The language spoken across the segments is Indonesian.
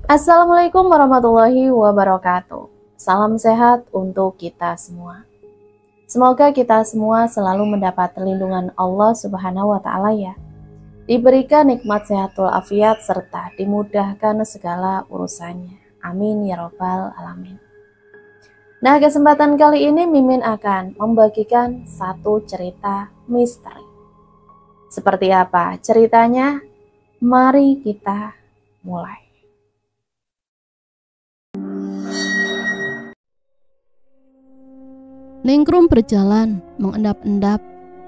Assalamualaikum warahmatullahi wabarakatuh. Salam sehat untuk kita semua. Semoga kita semua selalu mendapat perlindungan Allah Subhanahu wa Ta'ala ya. Diberikan nikmat sehatul afiat serta dimudahkan segala urusannya. Amin ya Rabbal Alamin. Nah, kesempatan kali ini Mimin akan membagikan satu cerita misteri. Seperti apa ceritanya? Mari kita mulai. Ningrum berjalan, mengendap-endap,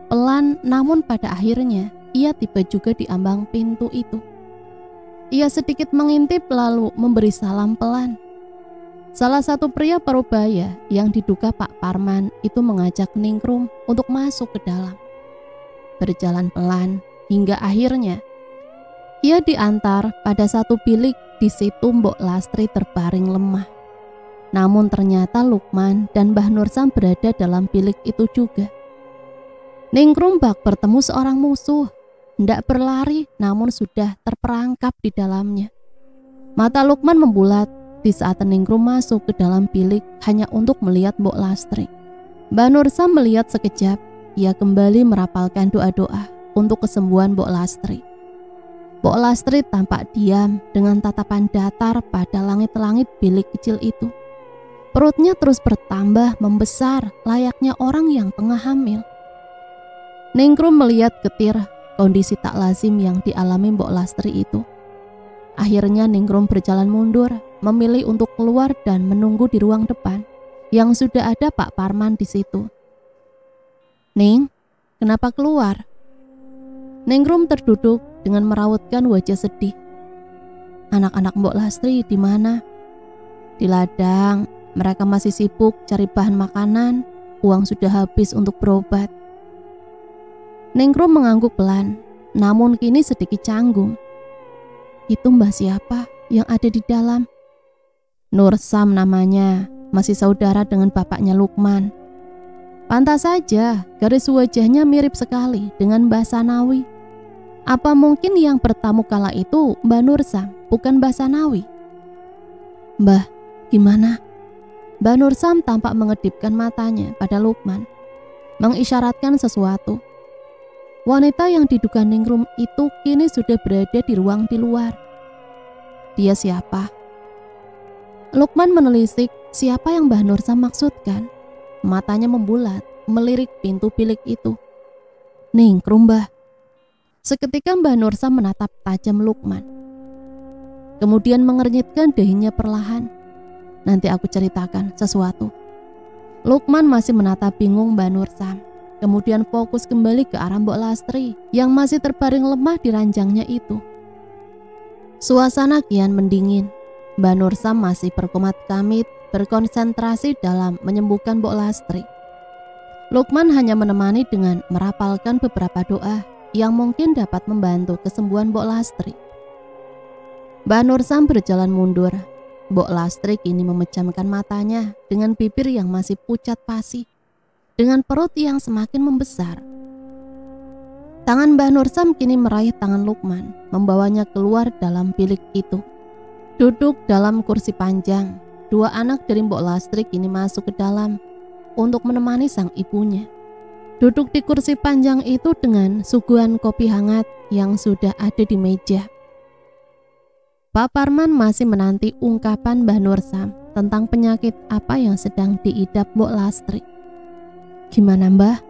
pelan namun pada akhirnya ia tiba juga di ambang pintu itu. Ia sedikit mengintip lalu memberi salam pelan. Salah satu pria parubaya yang diduga Pak Parman itu mengajak Ningrum untuk masuk ke dalam. Berjalan pelan hingga akhirnya ia diantar pada satu bilik. Di situ Mbok Lastri terbaring lemah. Namun ternyata Lukman dan Mbah Nursam berada dalam bilik itu juga. Ningrum bak bertemu seorang musuh, hendak berlari namun sudah terperangkap di dalamnya. Mata Lukman membulat di saat Ningrum masuk ke dalam bilik hanya untuk melihat Mbok Lastri. Mbah Nursam melihat sekejap, ia kembali merapalkan doa-doa untuk kesembuhan Mbok Lastri. Mbok Lastri tampak diam dengan tatapan datar pada langit-langit bilik kecil itu. Perutnya terus bertambah membesar layaknya orang yang tengah hamil. Ningrum melihat getir kondisi tak lazim yang dialami Mbok Lastri itu. Akhirnya Ningrum berjalan mundur, memilih untuk keluar dan menunggu di ruang depan yang sudah ada Pak Parman di situ. "Ning, kenapa keluar?" Ningrum terduduk dengan merautkan wajah sedih. "Anak-anak Mbok Lastri di mana?" "Di ladang. Mereka masih sibuk cari bahan makanan, uang sudah habis untuk berobat." Ningrum mengangguk pelan, namun kini sedikit canggung. "Itu mbah siapa yang ada di dalam?" "Nursam namanya, masih saudara dengan bapaknya Lukman." "Pantas saja, garis wajahnya mirip sekali dengan Mbah Sanawi. Apa mungkin yang bertamu kala itu Mbah Nursam, bukan Mbah Sanawi?" "Mbah, gimana?" Mbah Nursam tampak mengedipkan matanya pada Lukman, mengisyaratkan sesuatu. Wanita yang diduga Ningrum itu kini sudah berada di ruang di luar. "Dia siapa?" Lukman menelisik siapa yang Mbah Nursam maksudkan. Matanya membulat, melirik pintu bilik itu. "Ningrum, Mbah." Seketika Mbah Nursam menatap tajam Lukman, kemudian mengernyitkan dahinya perlahan. "Nanti aku ceritakan sesuatu." Lukman masih menatap bingung Mbah Nursam, kemudian fokus kembali ke arah Mbok Lastri yang masih terbaring lemah di ranjangnya itu. Suasana kian mendingin. Mbah Nursam masih berkomat kamit berkonsentrasi dalam menyembuhkan Mbok Lastri. Lukman hanya menemani dengan merapalkan beberapa doa yang mungkin dapat membantu kesembuhan Mbok Lastri. Mbah Nursam berjalan mundur. Mbok Lastri kini memejamkan matanya dengan bibir yang masih pucat pasi, dengan perut yang semakin membesar. Tangan Mbah Nursam kini meraih tangan Lukman, membawanya keluar dalam bilik itu. Duduk dalam kursi panjang, dua anak dari Mbok Lastri kini masuk ke dalam untuk menemani sang ibunya. Duduk di kursi panjang itu dengan suguhan kopi hangat yang sudah ada di meja. Pak Parman masih menanti ungkapan Mbah Nursam tentang penyakit apa yang sedang diidap Mbok Lastri. "Gimana, Mbah?"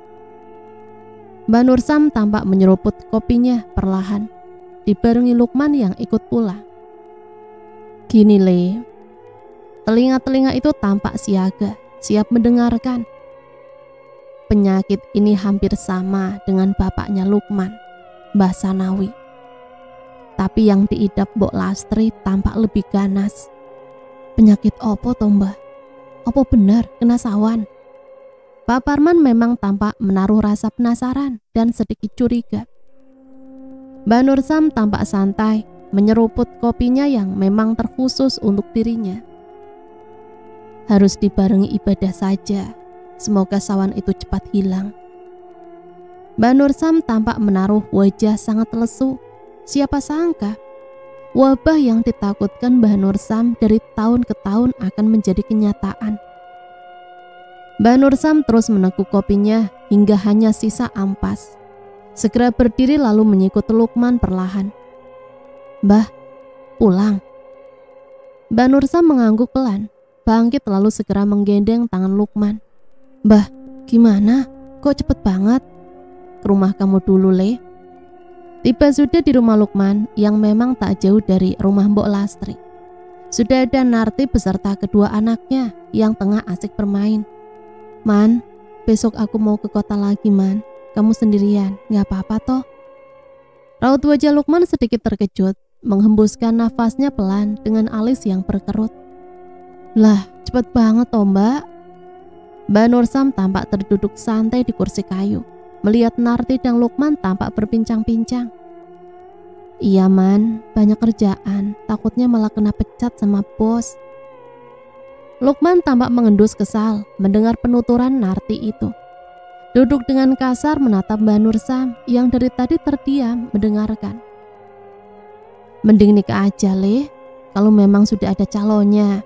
Mbah Nursam tampak menyeruput kopinya perlahan, dibarengi Lukman yang ikut pula. "Gini, Le." Telinga-telinga itu tampak siaga, siap mendengarkan. "Penyakit ini hampir sama dengan bapaknya Lukman, Mbah Sanawi. Tapi yang diidap Mbok Lastri tampak lebih ganas." "Penyakit opo toh, Mbah? Opo benar kena sawan?" Pak Parman memang tampak menaruh rasa penasaran dan sedikit curiga. Mbah Nursam tampak santai menyeruput kopinya yang memang terkhusus untuk dirinya. "Harus dibarengi ibadah saja. Semoga sawan itu cepat hilang." Mbah Nursam tampak menaruh wajah sangat lesu. Siapa sangka Wabah yang ditakutkan Mbah Nursam dari tahun ke tahun akan menjadi kenyataan. Mbah Nursam terus meneguk kopinya hingga hanya sisa ampas. Segera berdiri lalu menyikut Lukman perlahan. "Mbah, pulang." Mbah Nursam mengangguk pelan, bangkit lalu segera menggendeng tangan Lukman. "Mbah, gimana? Kok cepet banget? Ke rumah kamu dulu, Le." Tiba sudah di rumah Lukman yang memang tak jauh dari rumah Mbok Lastri. Sudah ada Narti beserta kedua anaknya yang tengah asik bermain. "Man, besok aku mau ke kota lagi, Man. Kamu sendirian, gak apa-apa toh?" Raut wajah Lukman sedikit terkejut, menghembuskan nafasnya pelan dengan alis yang berkerut. "Lah, cepet banget toh, Mbak." Mbak Nursam tampak terduduk santai di kursi kayu. Melihat Narti dan Lukman tampak berbincang-bincang. "Iya, Man, banyak kerjaan. Takutnya malah kena pecat sama bos." Lukman tampak mengendus kesal mendengar penuturan Narti itu. Duduk dengan kasar menatap Mbak Nursam yang dari tadi terdiam mendengarkan. "Mending nikah aja, Le, kalau memang sudah ada calonnya."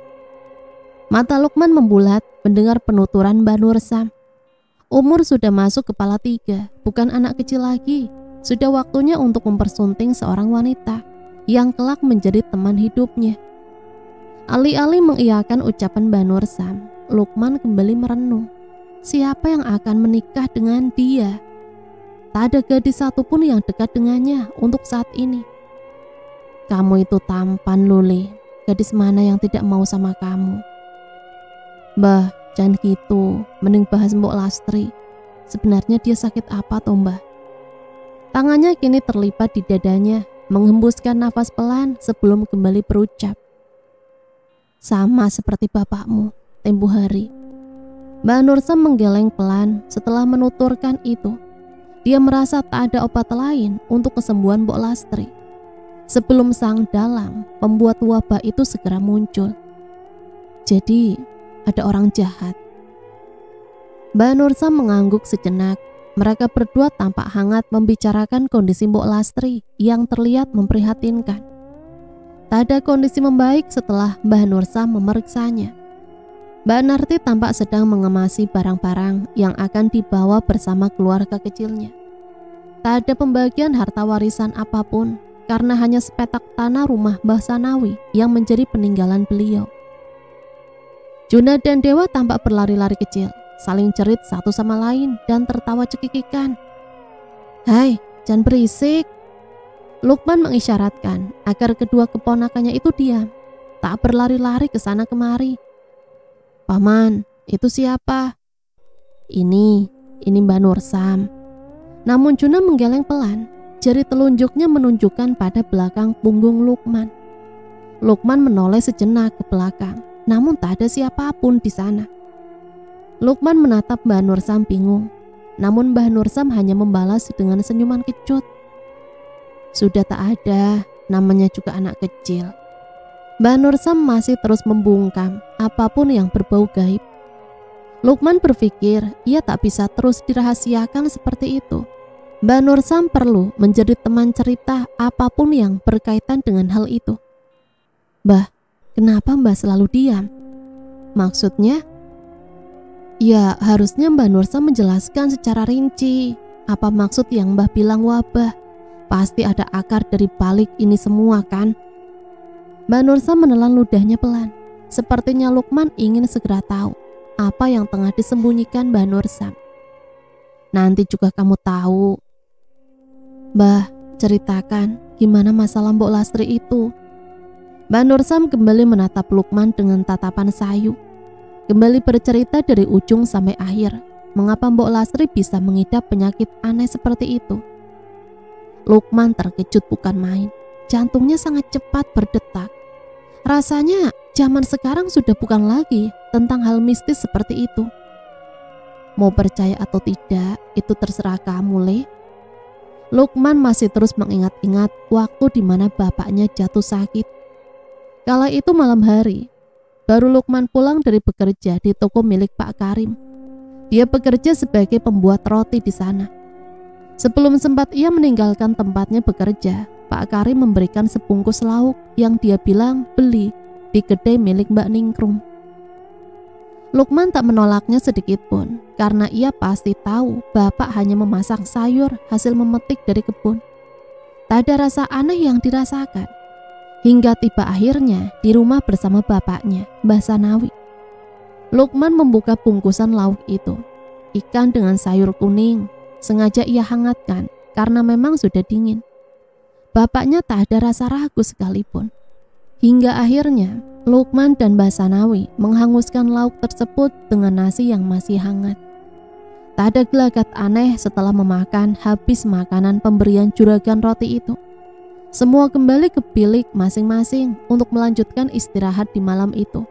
Mata Lukman membulat mendengar penuturan Mbak Nursam. Umur sudah masuk kepala 3, bukan anak kecil lagi. Sudah waktunya untuk mempersunting seorang wanita yang kelak menjadi teman hidupnya. Alih-alih mengiyakan ucapan Mbak Nursam, Lukman kembali merenung. Siapa yang akan menikah dengan dia? Tak ada gadis satupun yang dekat dengannya untuk saat ini. "Kamu itu tampan, Luli. Gadis mana yang tidak mau sama kamu?" "Mbah, jangan gitu. Mending bahas Mbok Lastri. Sebenarnya dia sakit apa toh, Mbah?" Tangannya kini terlipat di dadanya, menghembuskan nafas pelan sebelum kembali berucap. "Sama seperti bapakmu tempo hari." Mbak Nursam menggeleng pelan setelah menuturkan itu. Dia merasa tak ada obat lain untuk kesembuhan Mbok Lastri. Sebelum sang dalang, pembuat wabah itu segera muncul. Jadi, ada orang jahat. Mbak Nursam mengangguk sejenak. Mereka berdua tampak hangat membicarakan kondisi Mbok Lastri yang terlihat memprihatinkan. Tak ada kondisi membaik setelah Mbah Nursam memeriksanya. Mbak Narti tampak sedang mengemasi barang-barang yang akan dibawa bersama keluarga kecilnya. Tak ada pembagian harta warisan apapun karena hanya sepetak tanah rumah Mbah Sanawi yang menjadi peninggalan beliau. Juna dan Dewa tampak berlari-lari kecil, saling cerit satu sama lain dan tertawa cekikikan. "Hai, jangan berisik." Lukman mengisyaratkan agar kedua keponakannya itu diam, tak berlari-lari ke sana kemari. "Paman, itu siapa?" Ini Mbak Nursam." Namun Juna menggeleng pelan, jari telunjuknya menunjukkan pada belakang punggung Lukman. Lukman menoleh sejenak ke belakang, namun tak ada siapapun di sana. Lukman menatap Mbak Nursam bingung, namun Mbak Nursam hanya membalas dengan senyuman kecut. Sudah tak ada, namanya juga anak kecil. Mbak Nursam masih terus membungkam apapun yang berbau gaib. Lukman berpikir ia tak bisa terus dirahasiakan seperti itu. Mbak Nursam perlu menjadi teman cerita apapun yang berkaitan dengan hal itu. "Mbah, kenapa Mbah selalu diam?" "Maksudnya?" "Ya, harusnya Mbak Nursam menjelaskan secara rinci. Apa maksud yang Mbah bilang wabah? Pasti ada akar dari balik ini semua kan?" Mbak Nursam menelan ludahnya pelan. Sepertinya Lukman ingin segera tahu apa yang tengah disembunyikan Mbak Nursam. "Nanti juga kamu tahu." "Mbah, ceritakan gimana masalah Mbok Lastri itu." Mbak Nursam kembali menatap Lukman dengan tatapan sayu. Kembali bercerita dari ujung sampai akhir, mengapa Mbok Lastri bisa mengidap penyakit aneh seperti itu. Lukman terkejut bukan main. Jantungnya sangat cepat berdetak. Rasanya zaman sekarang sudah bukan lagi tentang hal mistis seperti itu. Mau percaya atau tidak, itu terserah kamu, Le. Lukman masih terus mengingat-ingat waktu di mana bapaknya jatuh sakit. Kala itu malam hari, baru Lukman pulang dari bekerja di toko milik Pak Karim. Dia bekerja sebagai pembuat roti di sana. Sebelum sempat ia meninggalkan tempatnya bekerja, Pak Karim memberikan sebungkus lauk yang dia bilang beli di kedai milik Mbak Ningrum. Lukman tak menolaknya sedikit pun, karena ia pasti tahu bapak hanya memasak sayur hasil memetik dari kebun. Tak ada rasa aneh yang dirasakan, hingga tiba akhirnya di rumah bersama bapaknya, Mbah Sanawi. Lukman membuka bungkusan lauk itu. Ikan dengan sayur kuning, sengaja ia hangatkan karena memang sudah dingin. Bapaknya tak ada rasa ragu sekalipun. Hingga akhirnya Lukman dan Mbah Sanawi menghanguskan lauk tersebut dengan nasi yang masih hangat. Tak ada gelagat aneh setelah memakan habis makanan pemberian juragan roti itu. Semua kembali ke bilik masing-masing untuk melanjutkan istirahat di malam itu.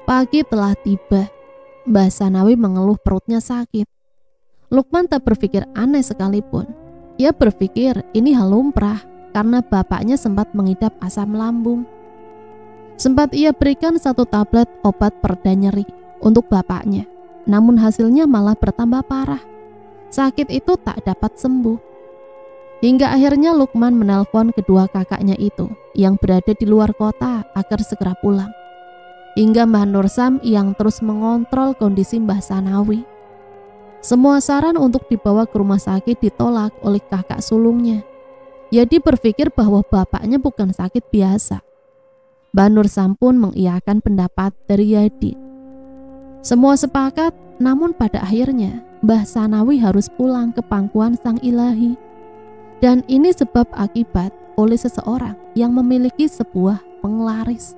Pagi telah tiba. Mbah Sanawi mengeluh perutnya sakit. Lukman tak berpikir aneh sekalipun. Ia berpikir ini hal lumrah karena bapaknya sempat mengidap asam lambung. Sempat ia berikan 1 tablet obat pereda nyeri untuk bapaknya, namun hasilnya malah bertambah parah. Sakit itu tak dapat sembuh. Hingga akhirnya Lukman menelpon kedua kakaknya itu yang berada di luar kota agar segera pulang. Hingga Mbah Nursam yang terus mengontrol kondisi Mbah Sanawi. Semua saran untuk dibawa ke rumah sakit ditolak oleh kakak sulungnya. Yadi berpikir bahwa bapaknya bukan sakit biasa. Mbah Nursam pun mengiyakan pendapat dari Yadi. Semua sepakat, namun pada akhirnya Mbah Sanawi harus pulang ke pangkuan Sang Ilahi. Dan ini sebab akibat oleh seseorang yang memiliki sebuah penglaris.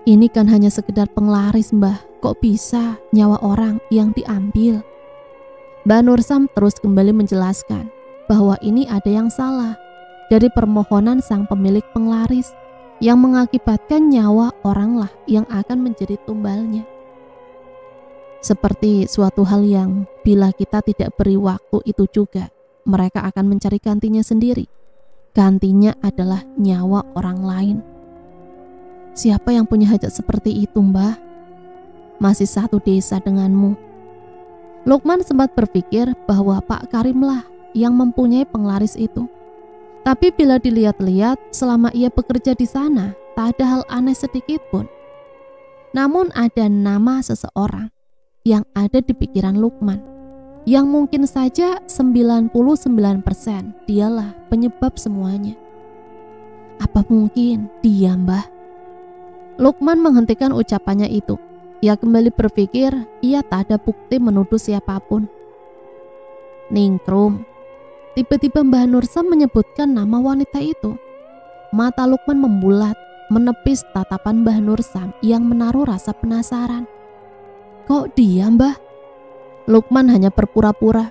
Ini kan hanya sekedar penglaris, Mbah. Kok bisa nyawa orang yang diambil? Mbah Nursam terus kembali menjelaskan bahwa ini ada yang salah dari permohonan sang pemilik penglaris yang mengakibatkan nyawa oranglah yang akan menjadi tumbalnya. Seperti suatu hal yang bila kita tidak beri waktu itu juga, mereka akan mencari gantinya sendiri. Gantinya adalah nyawa orang lain. Siapa yang punya hajat seperti itu, Mbah? Masih satu desa denganmu. Lukman sempat berpikir bahwa Pak Karimlah yang mempunyai penglaris itu. Tapi bila dilihat-lihat, selama ia bekerja di sana, tak ada hal aneh sedikit pun. Namun ada nama seseorang yang ada di pikiran Lukman, yang mungkin saja 99% dialah penyebab semuanya. Apa mungkin dia, Mbah? Lukman menghentikan ucapannya itu. Ia kembali berpikir, ia tak ada bukti menuduh siapapun. Ningrum. Tiba-tiba Mbah Nursam menyebutkan nama wanita itu. Mata Lukman membulat, menepis tatapan Mbah Nursam yang menaruh rasa penasaran. Kok dia, Mbah? Lukman hanya berpura-pura.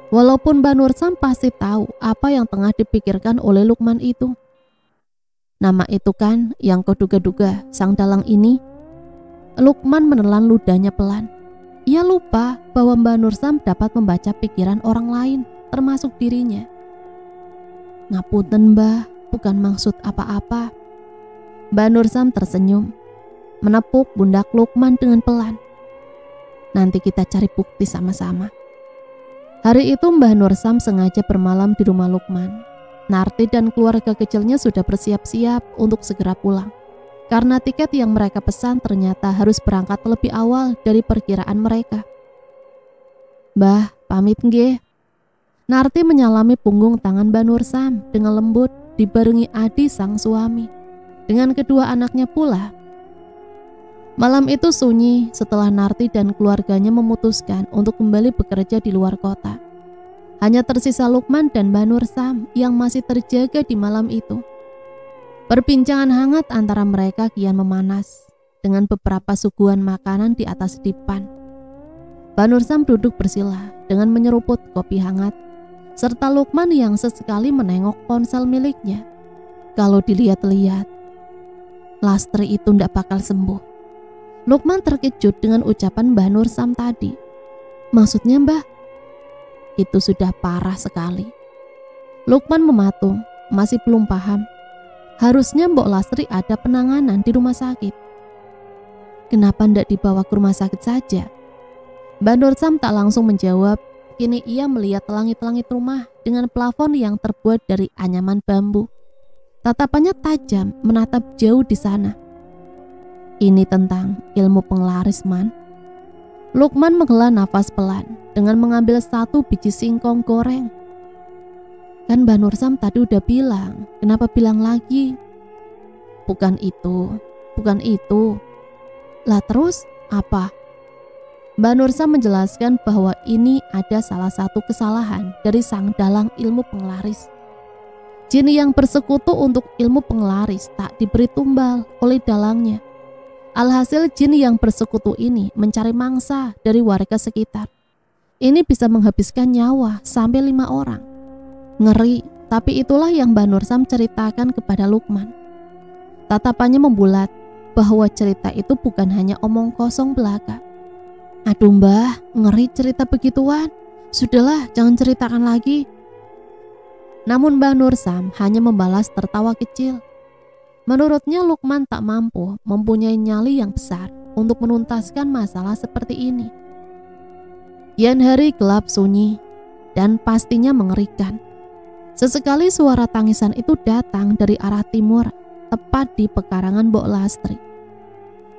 Walaupun Mbah Nursam pasti tahu apa yang tengah dipikirkan oleh Lukman itu. Nama itu kan yang kau duga-duga sang dalang ini. Lukman menelan ludahnya pelan. Ia lupa bahwa Mbah Nursam dapat membaca pikiran orang lain, termasuk dirinya. Ngapunten, Mbah, bukan maksud apa-apa. Mbah Nursam tersenyum, menepuk pundak Lukman dengan pelan. Nanti kita cari bukti sama-sama. Hari itu Mbah Nursam sengaja bermalam di rumah Lukman. Narti dan keluarga kecilnya sudah bersiap-siap untuk segera pulang. Karena tiket yang mereka pesan ternyata harus berangkat lebih awal dari perkiraan mereka. Mbah, pamit nggih. Narti menyalami punggung tangan Mbah Nursam dengan lembut dibarengi Adi sang suami. Dengan kedua anaknya pula. Malam itu sunyi setelah Narti dan keluarganya memutuskan untuk kembali bekerja di luar kota. Hanya tersisa Lukman dan Mbah Nursam yang masih terjaga di malam itu. Perbincangan hangat antara mereka kian memanas dengan beberapa suguhan makanan di atas dipan. Mbah Nursam duduk bersila dengan menyeruput kopi hangat, serta Lukman yang sesekali menengok ponsel miliknya. Kalau dilihat-lihat, Lastri itu tidak bakal sembuh. Lukman terkejut dengan ucapan Mbah Nursam tadi. Maksudnya, Mbah? Itu sudah parah sekali. Lukman mematung, masih belum paham. Harusnya Mbok Lastri ada penanganan di rumah sakit. Kenapa tidak dibawa ke rumah sakit saja? Mbah Nursam tak langsung menjawab. Kini ia melihat langit-langit rumah dengan plafon yang terbuat dari anyaman bambu. Tatapannya tajam menatap jauh di sana. Ini tentang ilmu penglaris, Man. Lukman menghela nafas pelan dengan mengambil satu biji singkong goreng. Kan Mbah Nursam tadi udah bilang, kenapa bilang lagi? Bukan itu. Lah terus apa? Mbah Nursam menjelaskan bahwa ini ada salah satu kesalahan dari sang dalang ilmu penglaris. Jin yang bersekutu untuk ilmu penglaris tak diberi tumbal oleh dalangnya. Alhasil jin yang bersekutu ini mencari mangsa dari warga sekitar. Ini bisa menghabiskan nyawa sampai 5 orang. Ngeri, tapi itulah yang Mbah Nursam ceritakan kepada Lukman. Tatapannya membulat bahwa cerita itu bukan hanya omong kosong belaka. Aduh Mbah, ngeri cerita begituan. Sudahlah, jangan ceritakan lagi. Namun Mbah Nursam hanya membalas tertawa kecil. Menurutnya Lukman tak mampu mempunyai nyali yang besar untuk menuntaskan masalah seperti ini. Kian hari gelap sunyi dan pastinya mengerikan. Sesekali suara tangisan itu datang dari arah timur, tepat di pekarangan Mbok Lastri.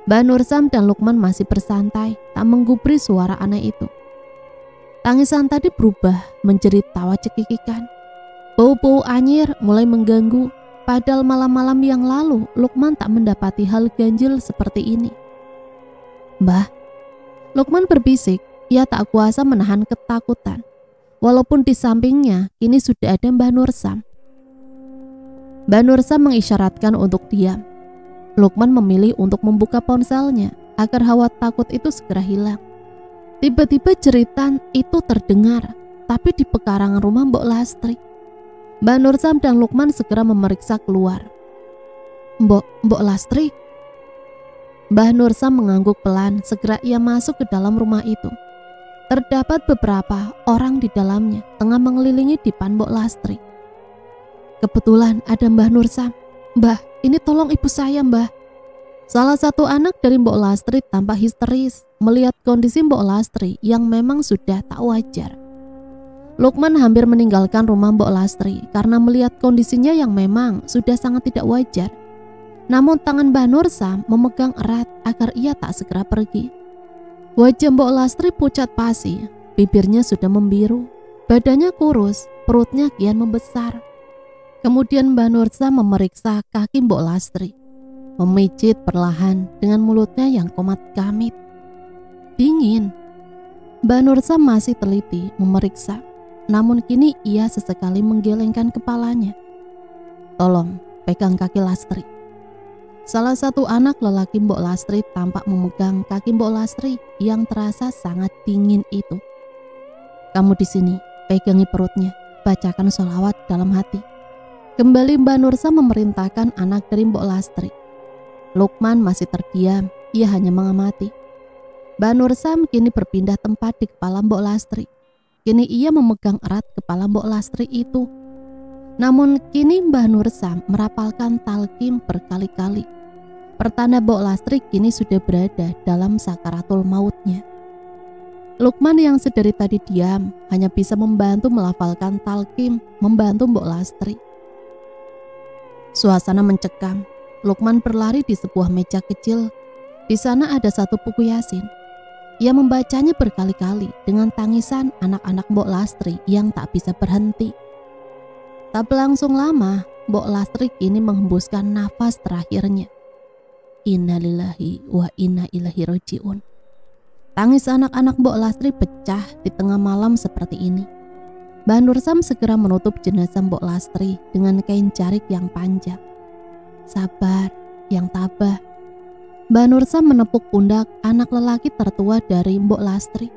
Mbah Nursam dan Lukman masih bersantai, tak menggubri suara aneh itu. Tangisan tadi berubah menjadi tawa cekikikan. Bau-bau anyir mulai mengganggu. Padahal malam-malam yang lalu Lukman tak mendapati hal ganjil seperti ini. Mbah, Lukman berbisik, ia tak kuasa menahan ketakutan. Walaupun di sampingnya kini sudah ada Mbah Nursam. Mbah Nursam mengisyaratkan untuk diam. Lukman memilih untuk membuka ponselnya agar hawa takut itu segera hilang. Tiba-tiba jeritan itu terdengar, tapi di pekarangan rumah Mbok Lastri. Mbah Nursam dan Lukman segera memeriksa keluar. Mbok Lastri? Mbah Nursam mengangguk pelan, segera ia masuk ke dalam rumah itu. Terdapat beberapa orang di dalamnya tengah mengelilingi dipan Mbok Lastri. Kebetulan ada Mbah Nursam. Mbah, ini tolong ibu saya, Mbah. Salah satu anak dari Mbok Lastri tampak histeris melihat kondisi Mbok Lastri yang memang sudah tak wajar. Lukman hampir meninggalkan rumah Mbok Lastri karena melihat kondisinya yang memang sudah sangat tidak wajar. Namun tangan Mbah Nursam memegang erat agar ia tak segera pergi. Wajah Mbok Lastri pucat pasi, bibirnya sudah membiru, badannya kurus, perutnya kian membesar. Kemudian Mbah Nursam memeriksa kaki Mbok Lastri, memijit perlahan dengan mulutnya yang komat kamit. Dingin. Mbah Nursam masih teliti memeriksa. Namun kini ia sesekali menggelengkan kepalanya. Tolong pegang kaki Lastri. Salah satu anak lelaki Mbok Lastri tampak memegang kaki Mbok Lastri yang terasa sangat dingin itu. Kamu di sini, pegangi perutnya, bacakan sholawat dalam hati. Kembali Mbah Nursam memerintahkan anak dari Mbok Lastri. Lukman masih terdiam, ia hanya mengamati. Mbah Nursam kini berpindah tempat di kepala Mbok Lastri. Kini ia memegang erat kepala Mbok Lastri itu. Namun kini Mbah Nursam merapalkan talqin berkali-kali. Pertanda Mbok Lastri kini sudah berada dalam sakaratul mautnya. Lukman yang sedari tadi diam hanya bisa membantu melafalkan talqin, membantu Mbok Lastri. Suasana mencekam. Lukman berlari di sebuah meja kecil. Di sana ada satu buku Yasin. Ia membacanya berkali-kali dengan tangisan anak-anak Mbok Lastri yang tak bisa berhenti. Tak berlangsung lama, Mbok Lastri kini menghembuskan nafas terakhirnya. Innalillahi wa inna ilaihi rajiun. Tangis anak-anak Mbok Lastri pecah di tengah malam seperti ini. Mbah Nursam segera menutup jenazah Mbok Lastri dengan kain jarik yang panjang. Sabar, yang tabah. Mbah Nursam menepuk pundak anak lelaki tertua dari Mbok Lastri,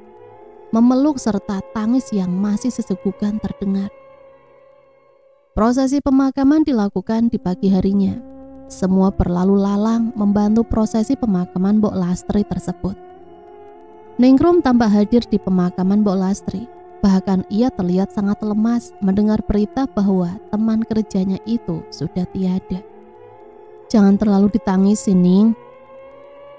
memeluk serta tangis yang masih sesegukan terdengar. Prosesi pemakaman dilakukan di pagi harinya. Semua berlalu lalang membantu prosesi pemakaman Mbok Lastri tersebut. Ningrum tampak hadir di pemakaman Mbok Lastri. Bahkan ia terlihat sangat lemas mendengar berita bahwa teman kerjanya itu sudah tiada. Jangan terlalu ditangisi, Ning.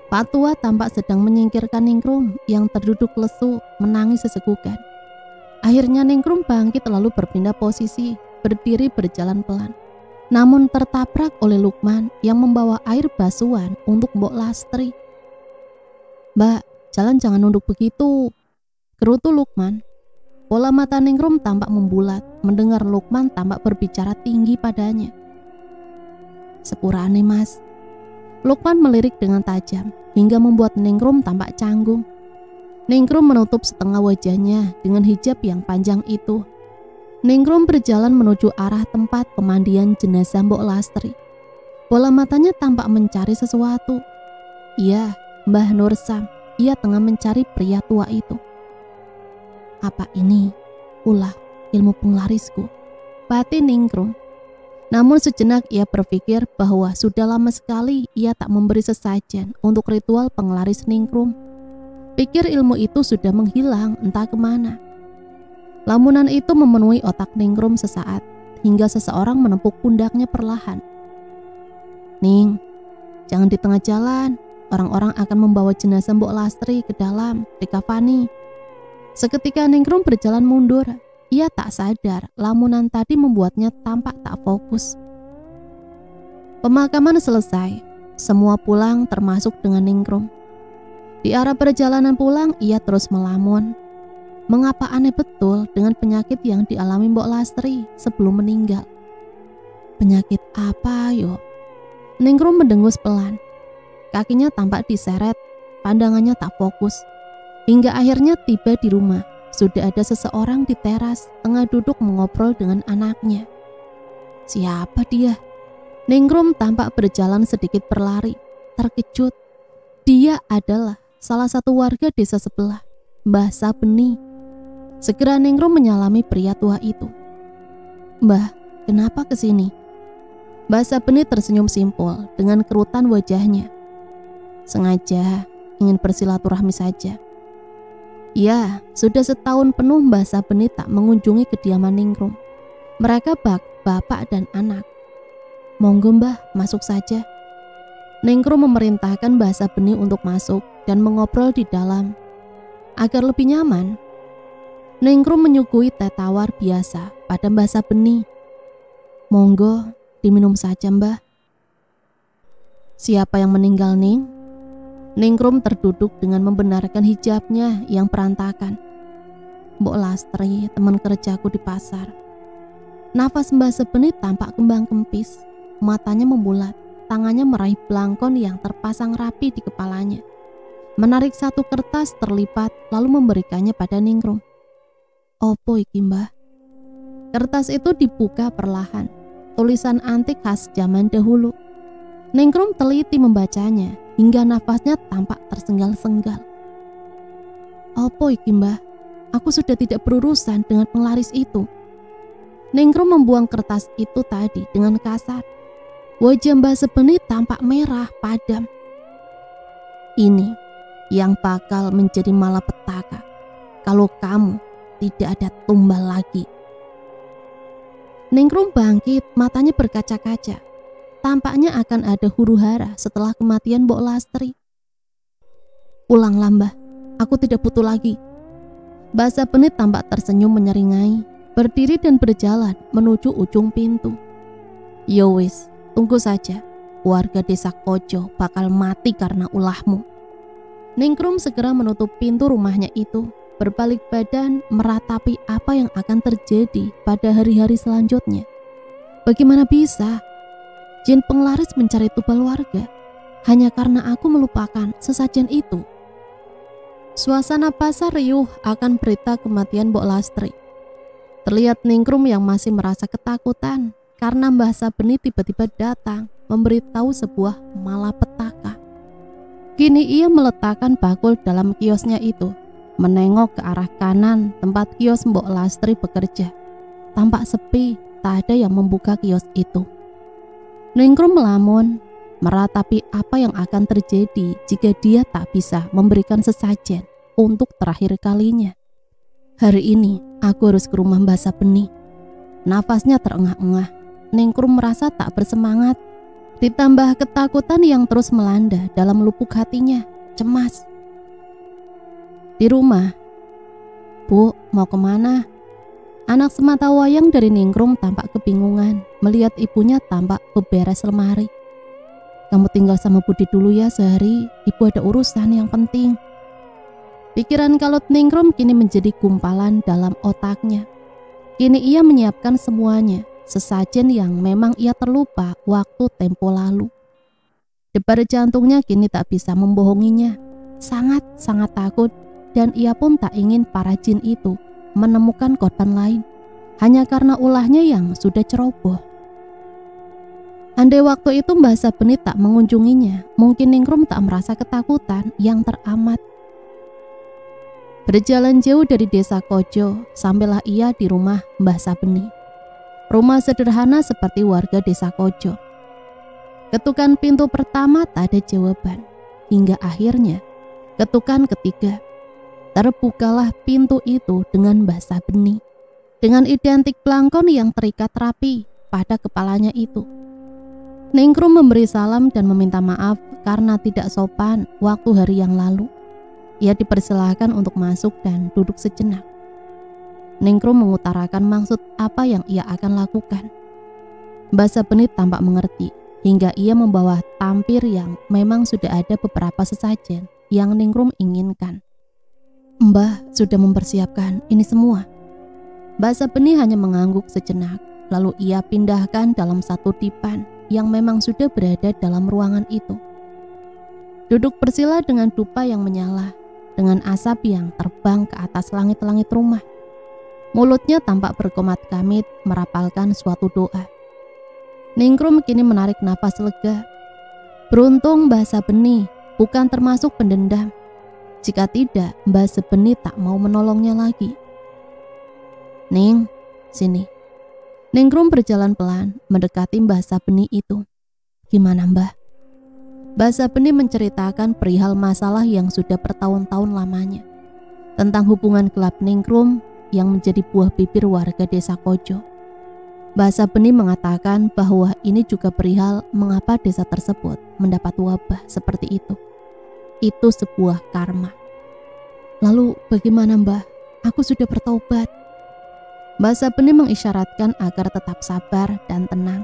Pak Tua tampak sedang menyingkirkan Ningrum yang terduduk lesu menangis sesegukan. Akhirnya Ningrum bangkit lalu berpindah posisi, berdiri berjalan pelan. Namun tertabrak oleh Lukman yang membawa air basuhan untuk Mbok Lastri. "Mbak, jalan jangan nunduk begitu," gerutu Lukman. Bola mata Ningrum tampak membulat mendengar Lukman tampak berbicara tinggi padanya. "Sepurane mas." Lukman melirik dengan tajam hingga membuat Ningrum tampak canggung. Ningrum menutup setengah wajahnya dengan hijab yang panjang itu. Ningrum berjalan menuju arah tempat pemandian jenazah Mbok Lastri. Bola matanya tampak mencari sesuatu. Iya, Mbah Nursam, ia tengah mencari pria tua itu. "Apa ini? Ulah ilmu penglarisku," batin Ningrum. Namun sejenak ia berpikir bahwa sudah lama sekali ia tak memberi sesajen untuk ritual penglaris Ningrum. Pikir ilmu itu sudah menghilang entah kemana. Lamunan itu memenuhi otak Ningrum sesaat, hingga seseorang menepuk pundaknya perlahan. "Ning, jangan di tengah jalan, orang-orang akan membawa jenazah Mbok Lastri ke dalam, dikafani." Seketika Ningrum berjalan mundur. Ia tak sadar lamunan tadi membuatnya tampak tak fokus. Pemakaman selesai, semua pulang termasuk dengan Ningrum. Di arah perjalanan pulang ia terus melamun. Mengapa aneh betul dengan penyakit yang dialami Mbok Lastri sebelum meninggal? Penyakit apa yo? Ningrum mendengus pelan. Kakinya tampak diseret, pandangannya tak fokus. Hingga akhirnya tiba di rumah. Sudah ada seseorang di teras tengah duduk mengobrol dengan anaknya. Siapa dia? Ningrum tampak berjalan sedikit berlari, terkejut. Dia adalah salah satu warga desa sebelah, Mbah Sabeni. Segera Ningrum menyalami pria tua itu. "Mbah, kenapa kesini?" Mbah Sabeni tersenyum simpul dengan kerutan wajahnya. "Sengaja ingin bersilaturahmi saja." Ya, sudah setahun penuh Mbah Sabeni tak mengunjungi kediaman Ningrum. Mereka bapak dan anak. "Monggo Mbah, masuk saja." Ningrum memerintahkan Mbah Sabeni untuk masuk dan mengobrol di dalam. Agar lebih nyaman, Ningrum menyuguhi teh tawar biasa pada Mbah Sabeni. "Monggo, diminum saja Mbah." "Siapa yang meninggal, Ning?" Ningrum terduduk dengan membenarkan hijabnya yang berantakan. "Mbok Lastri, teman kerjaku di pasar." Nafas Mbah Sabeni tampak kembang kempis, matanya membulat, tangannya meraih belangkon yang terpasang rapi di kepalanya. Menarik satu kertas terlipat lalu memberikannya pada Ningrum. "Opo iki Mbah?" Kertas itu dibuka perlahan, tulisan antik khas zaman dahulu. Ningrum teliti membacanya hingga nafasnya tampak tersenggal-senggal. "Opo iki Mbah? Aku sudah tidak berurusan dengan penglaris itu." Ningrum membuang kertas itu tadi dengan kasar. Wajah Mbah Sabeni tampak merah padam. "Ini yang bakal menjadi malapetaka kalau kamu tidak ada tumbal lagi." Ningrum bangkit, matanya berkaca-kaca. Tampaknya akan ada huru-hara setelah kematian Mbok Lastri. "Pulanglah Mbah, aku tidak butuh lagi." Mbah Sabeni tampak tersenyum menyeringai, berdiri dan berjalan menuju ujung pintu. "Yo wis, tunggu saja, warga desa Kojo bakal mati karena ulahmu." Ningrum segera menutup pintu rumahnya itu, berbalik badan meratapi apa yang akan terjadi pada hari-hari selanjutnya. Bagaimana bisa jin penglaris mencari tumbal warga hanya karena aku melupakan sesajen itu? Suasana pasar riuh akan berita kematian Mbok Lastri. Terlihat Ningrum yang masih merasa ketakutan karena Mbah Sabeni tiba-tiba datang memberitahu sebuah malapetaka. Kini ia meletakkan bakul dalam kiosnya itu, menengok ke arah kanan tempat kios Mbok Lastri bekerja. Tampak sepi, tak ada yang membuka kios itu. Ningrum melamun, meratapi apa yang akan terjadi jika dia tak bisa memberikan sesajen untuk terakhir kalinya. Hari ini aku harus ke rumah Mbah Sabeni. Nafasnya terengah-engah. Ningrum merasa tak bersemangat. Ditambah ketakutan yang terus melanda dalam lubuk hatinya, cemas. Di rumah, Bu, mau kemana? Anak semata wayang dari Ningrum tampak kebingungan melihat ibunya tampak beberes lemari. Kamu tinggal sama Budi dulu ya sehari, ibu ada urusan yang penting. Pikiran kalut Ningrum kini menjadi gumpalan dalam otaknya. Kini ia menyiapkan semuanya, sesajen yang memang ia terlupa waktu tempo lalu. Debar jantungnya kini tak bisa membohonginya. Sangat takut dan ia pun tak ingin para jin itu menemukan korban lain hanya karena ulahnya yang sudah ceroboh. Andai waktu itu Mbah Sabeni tak mengunjunginya, mungkin Ningrum tak merasa ketakutan yang teramat. Berjalan jauh dari desa Kojo, sampailah ia di rumah Mbah Sabeni. Rumah sederhana seperti warga desa Kojo. Ketukan pintu pertama tak ada jawaban, hingga akhirnya ketukan ketiga. Terbukalah pintu itu dengan Mbah Sabeni, dengan identik pelangkon yang terikat rapi pada kepalanya itu. Ningrum memberi salam dan meminta maaf karena tidak sopan waktu hari yang lalu. Ia dipersilahkan untuk masuk dan duduk sejenak. Ningrum mengutarakan maksud apa yang ia akan lakukan. Mbah Sabeni tampak mengerti, hingga ia membawa tampir yang memang sudah ada beberapa sesajen yang Ningrum inginkan. Mbah sudah mempersiapkan ini semua. Mbah Sabeni hanya mengangguk sejenak, lalu ia pindahkan dalam satu dipan yang memang sudah berada dalam ruangan itu. Duduk bersila dengan dupa yang menyala, dengan asap yang terbang ke atas langit-langit rumah. Mulutnya tampak berkomat kamit merapalkan suatu doa. Ningrum kini menarik napas lega. Beruntung Mbah Sabeni bukan termasuk pendendam. Jika tidak, Mbah Sabeni tak mau menolongnya lagi. Ning, sini. Ningrum berjalan pelan mendekati Mbah Sabeni itu. Gimana Mbah? Mbah Sabeni menceritakan perihal masalah yang sudah bertahun-tahun lamanya. Tentang hubungan gelap Ningrum yang menjadi buah bibir warga desa Kojo. Mbah Sabeni mengatakan bahwa ini juga perihal mengapa desa tersebut mendapat wabah seperti itu. Itu sebuah karma. Lalu bagaimana Mbah? Aku sudah bertaubat. Mbah Sabeni mengisyaratkan agar tetap sabar dan tenang.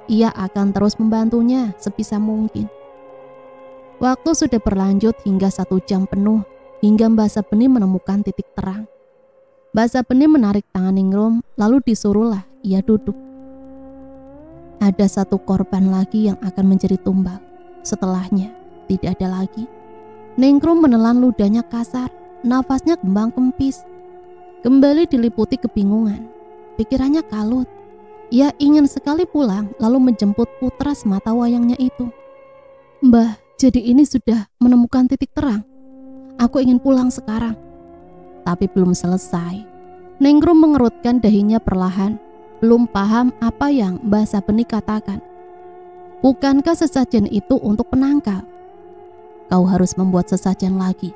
Ia akan terus membantunya sebisa mungkin. Waktu sudah berlanjut hingga 1 jam penuh, hingga Mbah Sabeni menemukan titik terang. Mbah Sabeni menarik tangan Ningrum, lalu disuruhlah ia duduk. Ada 1 korban lagi yang akan menjadi tumbal. Setelahnya tidak ada lagi. Ningrum menelan ludahnya kasar, nafasnya kembang kempis. Kembali diliputi kebingungan. Pikirannya kalut. Ia ingin sekali pulang lalu menjemput putra semata wayangnya itu. Mbah, jadi ini sudah menemukan titik terang. Aku ingin pulang sekarang. Tapi belum selesai. Ningrum mengerutkan dahinya perlahan. Belum paham apa yang Mbah Sabeni katakan. Bukankah sesajen itu untuk penangkal? Kau harus membuat sesajen lagi.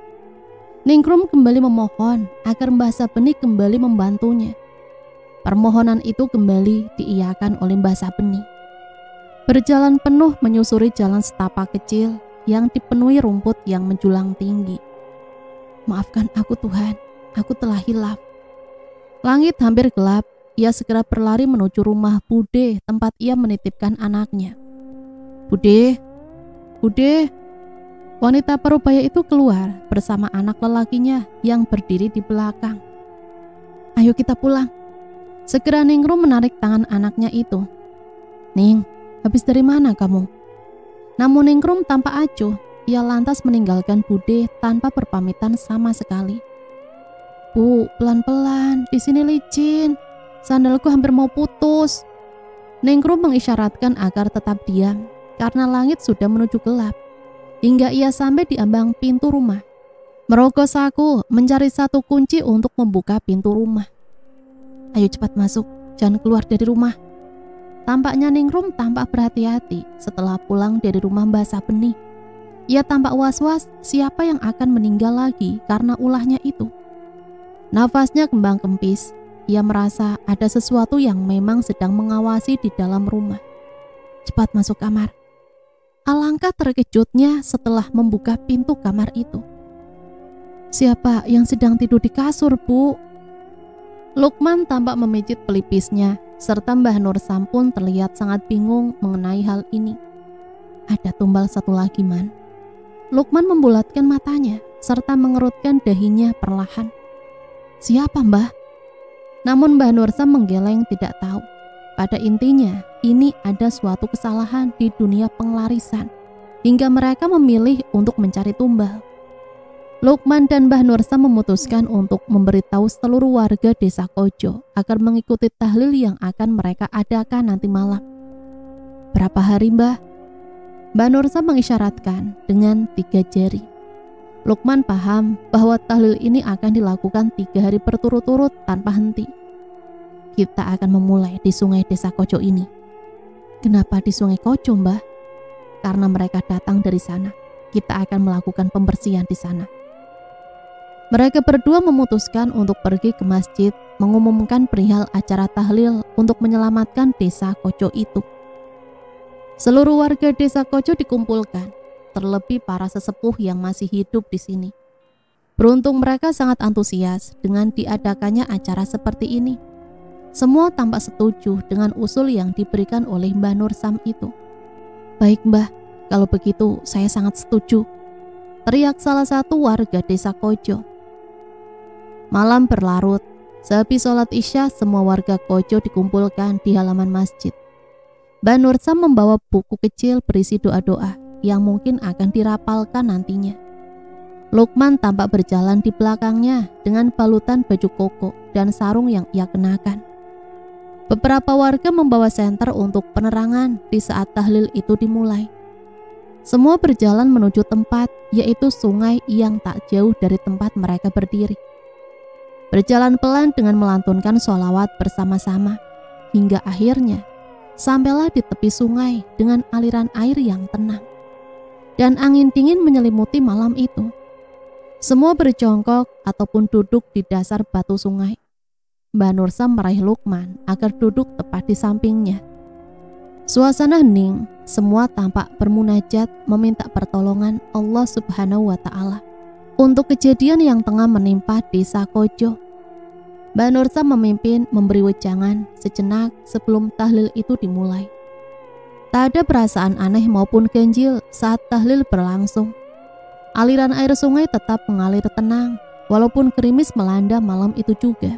Ningrum kembali memohon agar Mbah Sabeni kembali membantunya. Permohonan itu kembali diiyakan oleh Mbah Sabeni. Berjalan penuh menyusuri jalan setapak kecil yang dipenuhi rumput yang menjulang tinggi. Maafkan aku Tuhan, aku telah hilaf. Langit hampir gelap, ia segera berlari menuju rumah Bude tempat ia menitipkan anaknya. Bude, Bude. Wanita parubaya itu keluar bersama anak lelakinya yang berdiri di belakang. Ayo kita pulang. Segera Ningrum menarik tangan anaknya itu. Ning, habis dari mana kamu? Namun Ningrum tampak acuh. Ia lantas meninggalkan Bude tanpa berpamitan sama sekali. Bu, pelan-pelan, di sini licin. Sandalku hampir mau putus. Ningrum mengisyaratkan agar tetap diam karena langit sudah menuju gelap. Hingga ia sampai di ambang pintu rumah. Merogoh saku mencari 1 kunci untuk membuka pintu rumah. Ayo cepat masuk, jangan keluar dari rumah. Tampaknya Ningrum tampak berhati-hati setelah pulang dari rumah Mbah Sabeni. Ia tampak was-was siapa yang akan meninggal lagi karena ulahnya itu. Nafasnya kembang kempis. Ia merasa ada sesuatu yang memang sedang mengawasi di dalam rumah. Cepat masuk kamar. Alangkah terkejutnya setelah membuka pintu kamar itu. Siapa yang sedang tidur di kasur, Bu? Lukman tampak memijit pelipisnya, serta Mbah Nursam pun terlihat sangat bingung mengenai hal ini. Ada tumbal satu lagi, Man. Lukman membulatkan matanya, serta mengerutkan dahinya perlahan. Siapa, Mbah? Namun Mbah Nursam menggeleng tidak tahu. Pada intinya, ini ada suatu kesalahan di dunia penglarisan, hingga mereka memilih untuk mencari tumbal. Lukman dan Mbah Nursam memutuskan untuk memberitahu seluruh warga desa Kojo agar mengikuti tahlil yang akan mereka adakan nanti malam. Berapa hari, Mbah? Mbah Nursam mengisyaratkan dengan 3 jari. Lukman paham bahwa tahlil ini akan dilakukan 3 hari berturut-turut tanpa henti. Kita akan memulai di sungai desa Kojo ini. Kenapa di sungai Kojo, Mbah? Karena mereka datang dari sana. Kita akan melakukan pembersihan di sana. Mereka berdua memutuskan untuk pergi ke masjid mengumumkan perihal acara tahlil untuk menyelamatkan desa Kojo itu. Seluruh warga desa Kojo dikumpulkan, terlebih para sesepuh yang masih hidup di sini. Beruntung mereka sangat antusias dengan diadakannya acara seperti ini. Semua tampak setuju dengan usul yang diberikan oleh Mbah Nursam itu. Baik, Mbah, kalau begitu saya sangat setuju, teriak salah satu warga desa Kojo. Malam berlarut, sehabis sholat Isya semua warga Kojo dikumpulkan di halaman masjid. Mbah Nursam membawa buku kecil berisi doa-doa yang mungkin akan dirapalkan nantinya. Lukman tampak berjalan di belakangnya dengan balutan baju koko dan sarung yang ia kenakan. Beberapa warga membawa senter untuk penerangan di saat tahlil itu dimulai. Semua berjalan menuju tempat, yaitu sungai yang tak jauh dari tempat mereka berdiri. Berjalan pelan dengan melantunkan sholawat bersama-sama, hingga akhirnya sampailah di tepi sungai dengan aliran air yang tenang. Dan angin dingin menyelimuti malam itu. Semua berjongkok ataupun duduk di dasar batu sungai. Mbah Nursam meraih Lukman agar duduk tepat di sampingnya. Suasana hening, semua tampak bermunajat meminta pertolongan Allah Subhanahu wa Ta'ala untuk kejadian yang tengah menimpa desa Kojo. Mbah Nursam memimpin memberi wejangan sejenak sebelum tahlil itu dimulai. Tak ada perasaan aneh maupun ganjil saat tahlil berlangsung. Aliran air sungai tetap mengalir tenang, walaupun gerimis melanda malam itu juga.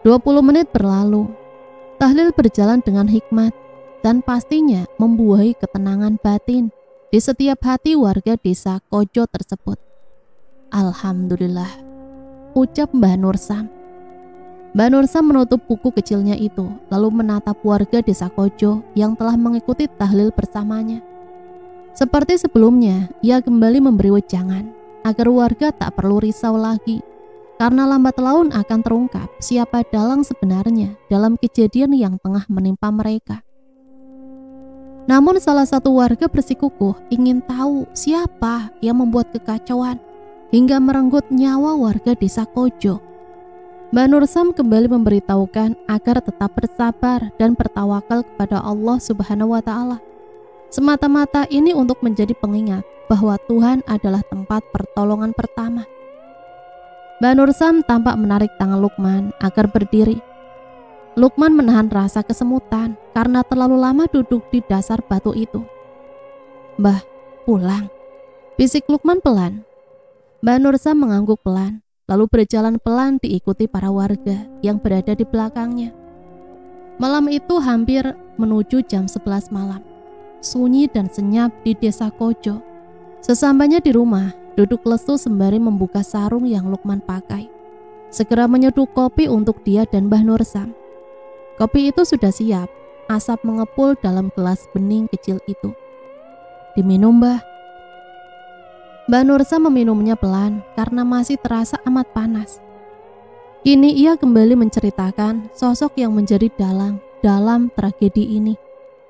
20 menit berlalu, tahlil berjalan dengan hikmat dan pastinya membuahi ketenangan batin di setiap hati warga desa Kojo tersebut. Alhamdulillah, ucap Mbah Nursam. Mbah Nursam menutup buku kecilnya itu, lalu menatap warga desa Kojo yang telah mengikuti tahlil bersamanya. Seperti sebelumnya, ia kembali memberi wejangan agar warga tak perlu risau lagi, karena lambat laun akan terungkap siapa dalang sebenarnya dalam kejadian yang tengah menimpa mereka. Namun salah satu warga bersikukuh ingin tahu siapa yang membuat kekacauan hingga merenggut nyawa warga desa Kojo. Mbah Nursam kembali memberitahukan agar tetap bersabar dan bertawakal kepada Allah Subhanahu wa Ta'ala. Semata-mata ini untuk menjadi pengingat bahwa Tuhan adalah tempat pertolongan pertama. Mbah Nursam tampak menarik tangan Lukman agar berdiri. Lukman menahan rasa kesemutan karena terlalu lama duduk di dasar batu itu. Mbah, pulang, bisik Lukman pelan. Mbah Nursam mengangguk pelan, lalu berjalan pelan diikuti para warga yang berada di belakangnya. Malam itu hampir menuju jam 11 malam. Sunyi dan senyap di desa Kojo. Sesampainya di rumah, duduk lesu sembari membuka sarung yang Lukman pakai. Segera menyeduh kopi untuk dia dan Mbah Nursam. Kopi itu sudah siap, asap mengepul dalam gelas bening kecil itu. Diminum, Mbah. Mbah Nursam meminumnya pelan karena masih terasa amat panas. Kini ia kembali menceritakan sosok yang menjadi dalang dalam tragedi ini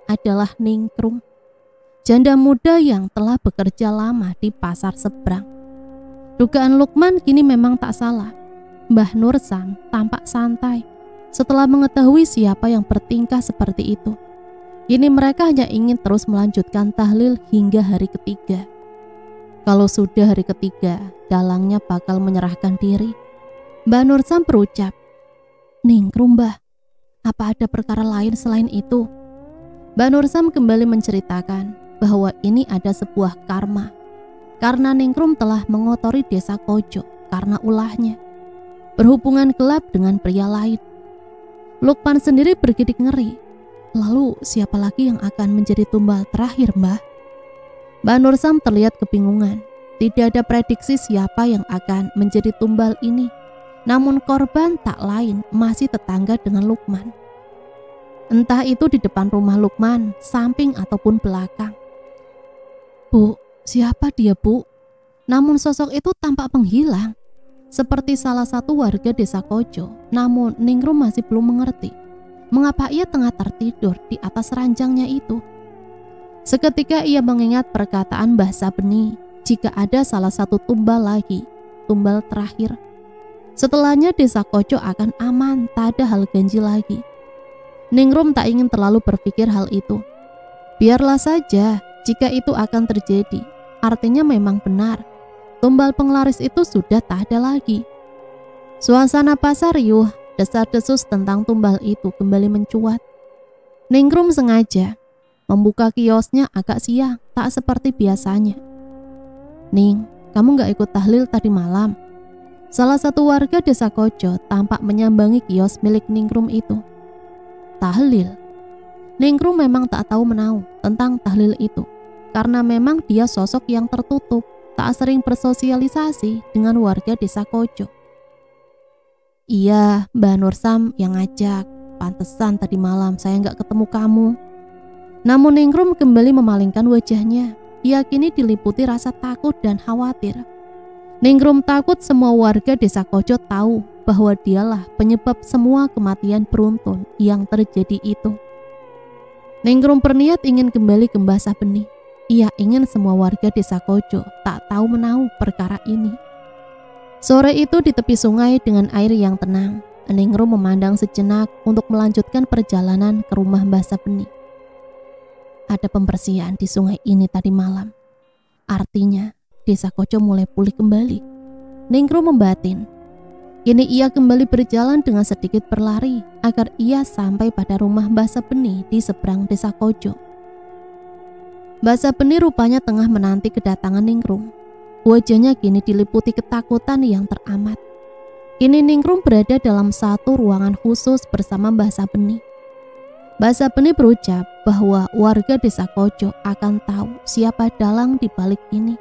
adalah Ningkrum, janda muda yang telah bekerja lama di pasar seberang. Dugaan Lukman kini memang tak salah. Mbah Nursam tampak santai setelah mengetahui siapa yang bertingkah seperti itu. Kini mereka hanya ingin terus melanjutkan tahlil hingga hari ketiga. Kalau sudah hari ketiga, dalangnya bakal menyerahkan diri. Mbak Nursam berucap, "Ningrum, Mbah, apa ada perkara lain selain itu?" Mbak Nursam kembali menceritakan bahwa ini ada sebuah karma. Karena Ningrum telah mengotori desa Kojo karena ulahnya berhubungan gelap dengan pria lain. Lukman sendiri bergidik ngeri. Lalu siapa lagi yang akan menjadi tumbal terakhir, Mbah? Mbak Nursam terlihat kebingungan. Tidak ada prediksi siapa yang akan menjadi tumbal ini. Namun korban tak lain masih tetangga dengan Lukman. Entah itu di depan rumah Lukman, samping ataupun belakang. "Bu, siapa dia, Bu?" Namun sosok itu tampak menghilang, seperti salah satu warga desa Kojo. Namun Ningrum masih belum mengerti mengapa ia tengah tertidur di atas ranjangnya itu. Seketika ia mengingat perkataan Mbah Sabeni, jika ada salah satu tumbal lagi, tumbal terakhir. Setelahnya desa Kojo akan aman, tak ada hal ganjil lagi. Ningrum tak ingin terlalu berpikir hal itu. Biarlah saja jika itu akan terjadi. Artinya memang benar, tumbal penglaris itu sudah tak ada lagi. Suasana pasar riuh, desas-desus tentang tumbal itu kembali mencuat. Ningrum sengaja membuka kiosnya agak siang, tak seperti biasanya. "Ning, kamu gak ikut tahlil tadi malam?" Salah satu warga desa Kojo tampak menyambangi kios milik Ningrum itu. Tahlil? Ningrum memang tak tahu menau tentang tahlil itu, karena memang dia sosok yang tertutup, tak sering bersosialisasi dengan warga desa Kojo. "Iya, Mbak Nursam yang ngajak. Pantesan tadi malam saya gak ketemu kamu." Namun Ningrum kembali memalingkan wajahnya. Ia kini diliputi rasa takut dan khawatir. Ningrum takut semua warga desa Kojo tahu bahwa dialah penyebab semua kematian beruntun yang terjadi itu. Ningrum berniat ingin kembali ke Mbah Sabeni. Ia ingin semua warga desa Kojo tak tahu menau perkara ini. Sore itu di tepi sungai dengan air yang tenang, Ningrum memandang sejenak untuk melanjutkan perjalanan ke rumah Mbah Sabeni. Ada pembersihan di sungai ini tadi malam. Artinya desa Kojo mulai pulih kembali. Ningrum membatin. Kini ia kembali berjalan dengan sedikit berlari agar ia sampai pada rumah Mbah Sabeni di seberang desa Kojo. Mbah Sabeni rupanya tengah menanti kedatangan Ningrum. Wajahnya kini diliputi ketakutan yang teramat. Kini Ningrum berada dalam satu ruangan khusus bersama Mbah Sabeni. Mbah Sabeni berucap bahwa warga desa Kojo akan tahu siapa dalang di balik ini.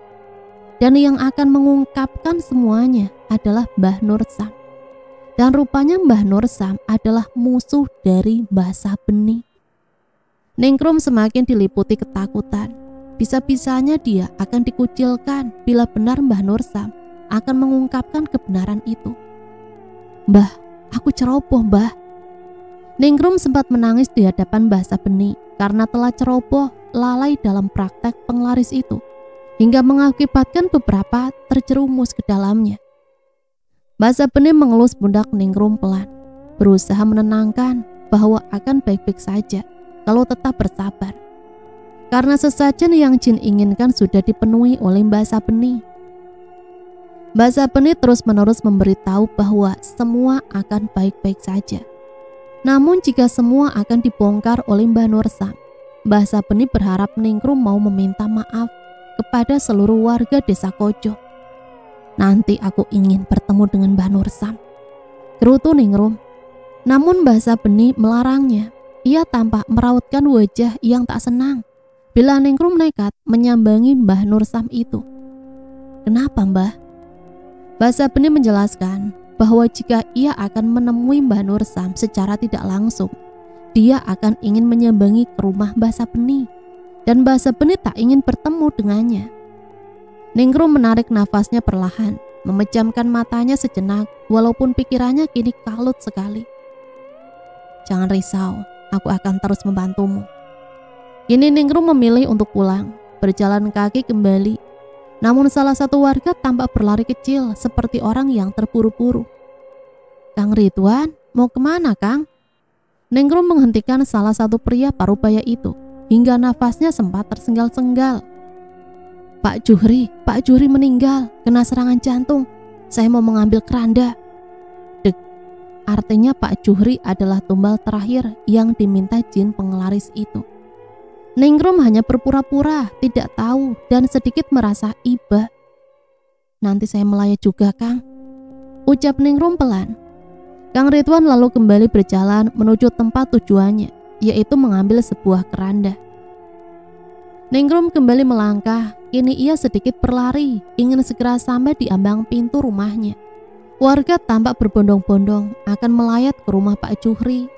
Dan yang akan mengungkapkan semuanya adalah Mbah Nursam. Dan rupanya Mbah Nursam adalah musuh dari Mbah Sabeni. Ningrum semakin diliputi ketakutan. Bisa-bisanya dia akan dikucilkan bila benar Mbah Nursam akan mengungkapkan kebenaran itu. "Mbah, aku ceroboh, Mbah." Ningrum sempat menangis di hadapan Mbah Sabeni karena telah ceroboh lalai dalam praktek penglaris itu, hingga mengakibatkan beberapa terjerumus ke dalamnya. Mbah Sabeni mengelus pundak Ningrum pelan, berusaha menenangkan bahwa akan baik-baik saja kalau tetap bersabar. Karena sesajen yang jin inginkan sudah dipenuhi oleh Mbah Sabeni. Mbah Sabeni terus-menerus memberitahu bahwa semua akan baik-baik saja. Namun jika semua akan dibongkar oleh Mbah Nursam, Mbah Sabeni berharap Ningrum mau meminta maaf kepada seluruh warga desa Kojo. "Nanti aku ingin bertemu dengan Mbah Nursam," gerutu Ningrum. Namun Mbah Sabeni melarangnya. Ia tampak merautkan wajah yang tak senang bila Ningrum nekat menyambangi Mbah Nursam itu. "Kenapa, Mbah?" Mbah Sabeni menjelaskan bahwa jika ia akan menemui Mbah Nursam secara tidak langsung, dia akan ingin menyambangi ke rumah Mbah Sabeni, dan Mbah Sabeni tak ingin bertemu dengannya. Ningrum menarik nafasnya perlahan, memejamkan matanya sejenak walaupun pikirannya kini kalut sekali. "Jangan risau, aku akan terus membantumu." Kini Ningrum memilih untuk pulang, berjalan kaki kembali. Namun salah satu warga tampak berlari kecil seperti orang yang terburu-buru. "Kang Ridwan, mau kemana, Kang?" Ningrum menghentikan salah satu pria parubaya itu hingga nafasnya sempat tersengal-sengal. Pak Juhri meninggal, kena serangan jantung. Saya mau mengambil keranda." Dek, artinya Pak Juhri adalah tumbal terakhir yang diminta jin penglaris itu. Ningrum hanya berpura-pura tidak tahu dan sedikit merasa iba. "Nanti saya melayat juga, Kang," ucap Ningrum pelan. Kang Ridwan lalu kembali berjalan menuju tempat tujuannya, yaitu mengambil sebuah keranda. Ningrum kembali melangkah, kini ia sedikit berlari, ingin segera sampai di ambang pintu rumahnya. Warga tampak berbondong-bondong akan melayat ke rumah Pak Juhri,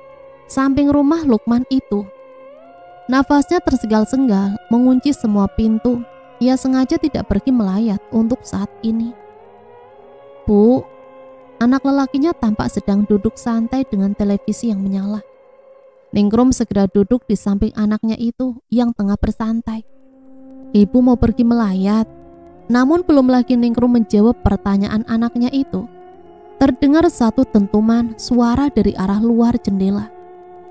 samping rumah Lukman itu. Nafasnya tersegal-segal, mengunci semua pintu. Ia sengaja tidak pergi melayat untuk saat ini. "Bu," anak lelakinya tampak sedang duduk santai dengan televisi yang menyala. Ningrum segera duduk di samping anaknya itu yang tengah bersantai. "Ibu mau pergi melayat?" Namun belum lagi Ningrum menjawab pertanyaan anaknya itu, terdengar satu dentuman suara dari arah luar jendela.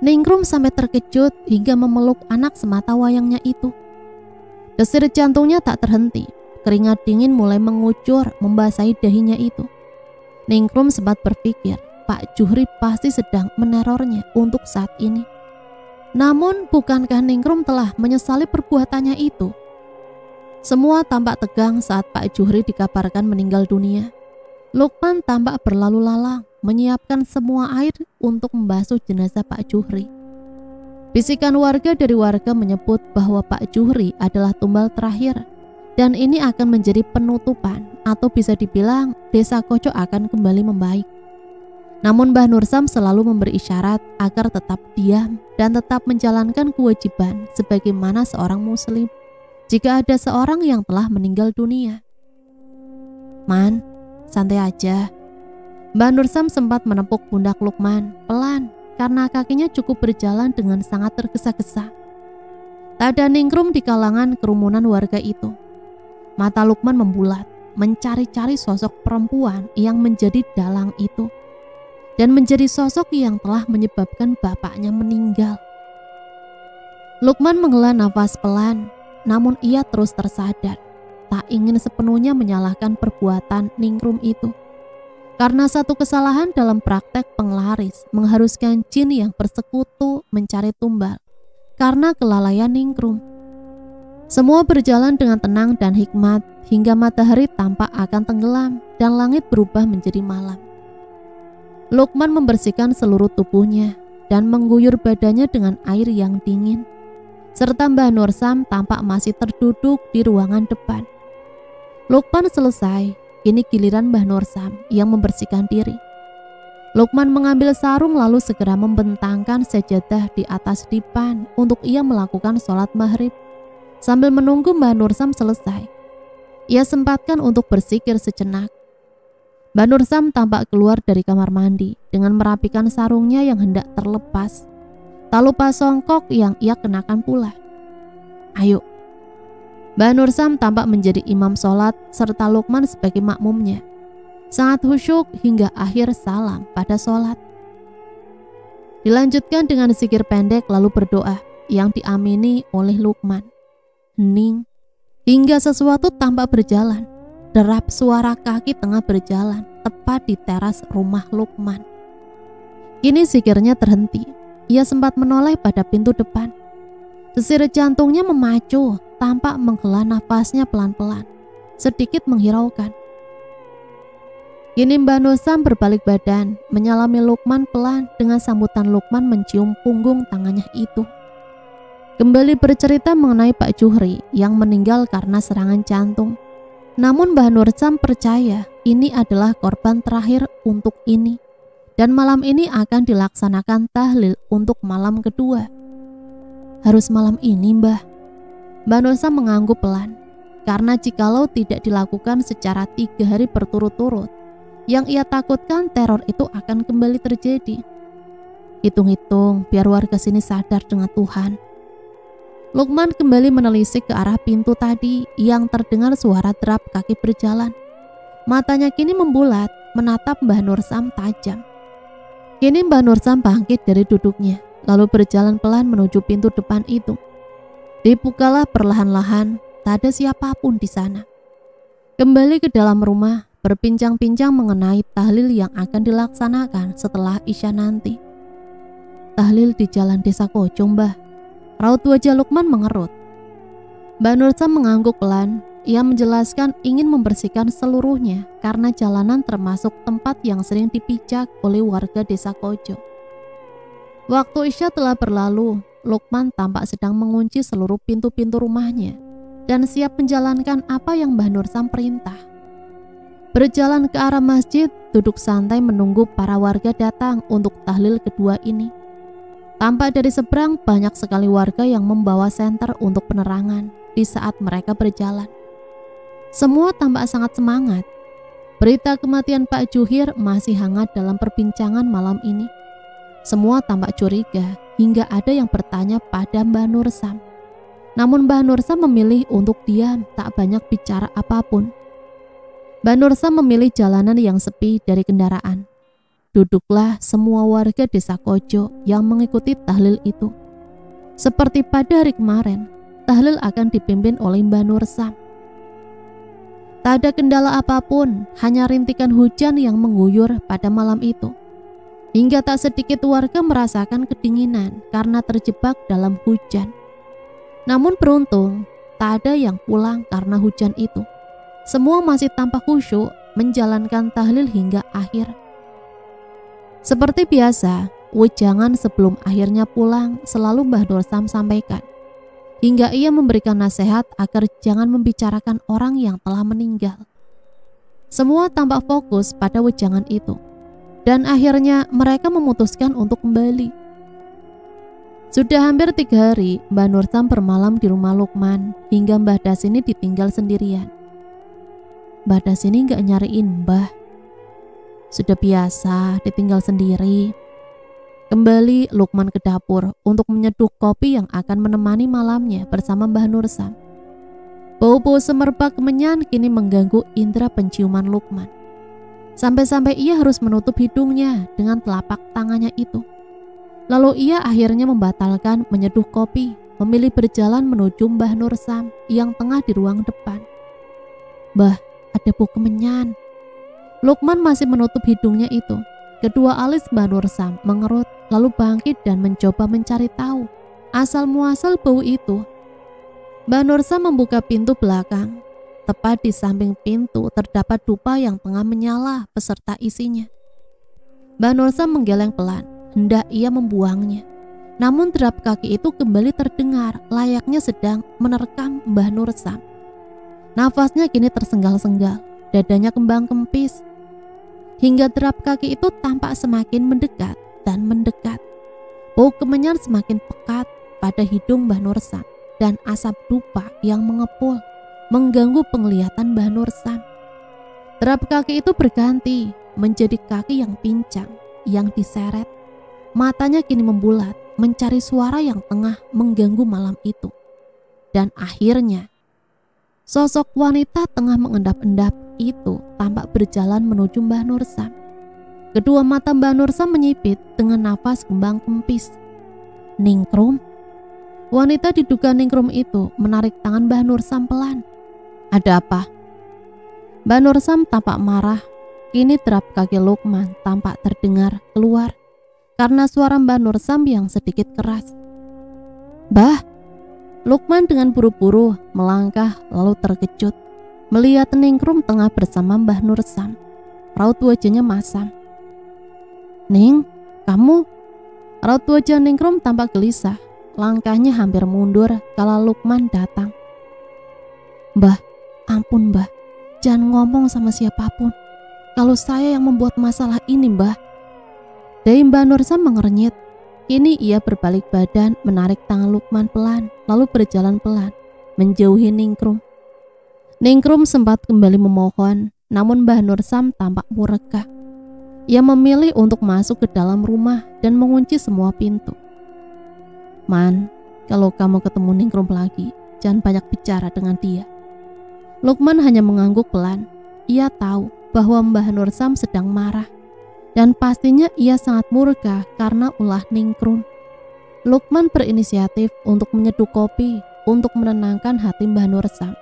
Ningrum sampai terkejut hingga memeluk anak semata wayangnya itu. Desir jantungnya tak terhenti, keringat dingin mulai mengucur membasahi dahinya itu. Ningrum sempat berpikir Pak Juhri pasti sedang menerornya untuk saat ini. Namun bukankah Ningrum telah menyesali perbuatannya itu? Semua tampak tegang saat Pak Juhri dikabarkan meninggal dunia. Lukman tampak berlalu lalang menyiapkan semua air untuk membasuh jenazah Pak Juhri. Bisikan warga dari warga menyebut bahwa Pak Juhri adalah tumbal terakhir dan ini akan menjadi penutupan atau bisa dibilang Desa Koco akan kembali membaik. Namun Mbah Nursam selalu memberi isyarat agar tetap diam dan tetap menjalankan kewajiban sebagaimana seorang muslim jika ada seorang yang telah meninggal dunia. "Man, santai aja." Mbah Nursam sempat menepuk pundak Lukman pelan karena kakinya cukup berjalan dengan sangat tergesa-gesa. Tak ada Ningrum di kalangan kerumunan warga itu. Mata Lukman membulat, mencari-cari sosok perempuan yang menjadi dalang itu dan menjadi sosok yang telah menyebabkan bapaknya meninggal. Lukman menghela nafas pelan, namun ia terus tersadar, tak ingin sepenuhnya menyalahkan perbuatan Ningrum itu. Karena satu kesalahan dalam praktek penglaris mengharuskan jin yang bersekutu mencari tumbal karena kelalaian Ningrum. Semua berjalan dengan tenang dan hikmat hingga matahari tampak akan tenggelam dan langit berubah menjadi malam. Lukman membersihkan seluruh tubuhnya dan mengguyur badannya dengan air yang dingin. Serta Mbah Nursam tampak masih terduduk di ruangan depan. Lukman selesai, kini giliran Mbah Nursam yang membersihkan diri. Lukman mengambil sarung lalu segera membentangkan sajadah di atas dipan untuk ia melakukan sholat maghrib. Sambil menunggu Mbah Nursam selesai, ia sempatkan untuk berzikir sejenak. Mbah Nursam tampak keluar dari kamar mandi dengan merapikan sarungnya yang hendak terlepas. Tak lupa songkok yang ia kenakan pula. "Ayo." Mbah Nursam tampak menjadi imam sholat serta Lukman sebagai makmumnya. Sangat khusyuk hingga akhir salam pada sholat. Dilanjutkan dengan zikir pendek lalu berdoa yang diamini oleh Lukman. Hening hingga sesuatu tampak berjalan. Derap suara kaki tengah berjalan tepat di teras rumah Lukman. Kini zikirnya terhenti. Ia sempat menoleh pada pintu depan. Desir jantungnya memacu, tampak menghela nafasnya pelan-pelan, sedikit menghiraukan. Kini Mbah Nursam berbalik badan, menyalami Lukman pelan dengan sambutan Lukman mencium punggung tangannya itu. Kembali bercerita mengenai Pak Juhri yang meninggal karena serangan jantung. Namun Mbah Nursam percaya ini adalah korban terakhir untuk ini. Dan malam ini akan dilaksanakan tahlil untuk malam kedua. "Harus malam ini, Mbah?" Mbah Nursam mengangguk pelan. Karena jikalau tidak dilakukan secara 3 hari berturut-turut, yang ia takutkan teror itu akan kembali terjadi. "Hitung-hitung biar warga sini sadar dengan Tuhan." Lukman kembali menelisik ke arah pintu tadi yang terdengar suara derap kaki berjalan. Matanya kini membulat, menatap Mbah Nursam tajam. Kini Mbah Nursam bangkit dari duduknya, lalu berjalan pelan menuju pintu depan itu. Dibukalah perlahan-lahan, tak ada siapapun di sana. Kembali ke dalam rumah, berbincang-bincang mengenai tahlil yang akan dilaksanakan setelah Isya nanti. Tahlil di jalan desa Kojo, Mbah. Raut wajah Lukman mengerut. Mbak Nursam mengangguk pelan. Ia menjelaskan ingin membersihkan seluruhnya karena jalanan termasuk tempat yang sering dipijak oleh warga desa Kojo. Waktu Isya telah berlalu, Lukman tampak sedang mengunci seluruh pintu-pintu rumahnya dan siap menjalankan apa yang Mbah Nursam perintah. Berjalan ke arah masjid, duduk santai menunggu para warga datang untuk tahlil kedua ini. Tampak dari seberang banyak sekali warga yang membawa senter untuk penerangan di saat mereka berjalan. Semua tampak sangat semangat. Berita kematian Pak Juhir masih hangat dalam perbincangan malam ini. Semua tampak curiga hingga ada yang bertanya pada Mbah Nursam. Namun Mbah Nursam memilih untuk diam, tak banyak bicara apapun. Mbah Nursam memilih jalanan yang sepi dari kendaraan. Duduklah semua warga desa Kojo yang mengikuti tahlil itu. Seperti pada hari kemarin, tahlil akan dipimpin oleh Mbah Nursam. Tak ada kendala apapun, hanya rintikan hujan yang mengguyur pada malam itu. Hingga tak sedikit warga merasakan kedinginan karena terjebak dalam hujan. Namun beruntung, tak ada yang pulang karena hujan itu. Semua masih tampak khusyuk menjalankan tahlil hingga akhir. Seperti biasa, wejangan sebelum akhirnya pulang selalu Mbah Nursam sampaikan. Hingga ia memberikan nasihat agar jangan membicarakan orang yang telah meninggal. Semua tampak fokus pada wejangan itu. Dan akhirnya mereka memutuskan untuk kembali. Sudah hampir 3 hari Mbah Nursam bermalam di rumah Lukman hingga Mbah Dasini ditinggal sendirian. Mbah Dasini gak nyariin Mbah. Sudah biasa ditinggal sendiri. Kembali Lukman ke dapur untuk menyeduh kopi yang akan menemani malamnya bersama Mbah Nursam. Bau-bau semerbak kemenyan kini mengganggu indera penciuman Lukman. Sampai-sampai ia harus menutup hidungnya dengan telapak tangannya itu. Lalu ia akhirnya membatalkan menyeduh kopi, memilih berjalan menuju Mbah Nursam yang tengah di ruang depan. Mbah, ada bau kemenyan. Lukman masih menutup hidungnya itu. Kedua alis Mbah Nursam mengerut, lalu bangkit dan mencoba mencari tahu asal muasal bau itu. Mbah Nursam membuka pintu belakang. Tepat di samping pintu terdapat dupa yang tengah menyala beserta isinya. Mbah Nursam menggeleng pelan, hendak ia membuangnya. Namun derap kaki itu kembali terdengar layaknya sedang menerkam Mbah Nursam. Nafasnya kini tersenggal-senggal, dadanya kembang kempis. Hingga derap kaki itu tampak semakin mendekat dan mendekat. Bau kemenyan semakin pekat pada hidung Mbah Nursam dan asap dupa yang mengepul mengganggu penglihatan Mbah Nursam. Derap kaki itu berganti menjadi kaki yang pincang, yang diseret. Matanya kini membulat mencari suara yang tengah mengganggu malam itu. Dan akhirnya sosok wanita tengah mengendap-endap itu tampak berjalan menuju Mbah Nursam. Kedua mata Mbah Nursam menyipit dengan nafas kembang kempis. Ningrum. Wanita diduga Ningrum itu menarik tangan Mbah Nursam pelan. Ada apa? Mbah Nursam tampak marah. Kini derap kaki Lukman tampak terdengar keluar karena suara Mbah Nursam yang sedikit keras. Mbah. Lukman dengan buru-buru melangkah lalu terkejut melihat Ningrum tengah bersama Mbah Nursam. Raut wajahnya masam. Ning, kamu? Raut wajah Ningrum tampak gelisah. Langkahnya hampir mundur kala Lukman datang. Mbah, ampun Mbah, jangan ngomong sama siapapun. Kalau saya yang membuat masalah ini, Mbah. Dari Mbah Nursam mengernyit. Kini ia berbalik badan menarik tangan Lukman pelan, lalu berjalan pelan menjauhi Ningrum. Ningrum sempat kembali memohon, namun Mbah Nursam tampak murka. Ia memilih untuk masuk ke dalam rumah dan mengunci semua pintu. Man, kalau kamu ketemu Ningrum lagi, jangan banyak bicara dengan dia. Lukman hanya mengangguk pelan. Ia tahu bahwa Mbah Nursam sedang marah. Dan pastinya ia sangat murka karena ulah Ningrum. Lukman berinisiatif untuk menyeduh kopi untuk menenangkan hati Mbah Nursam.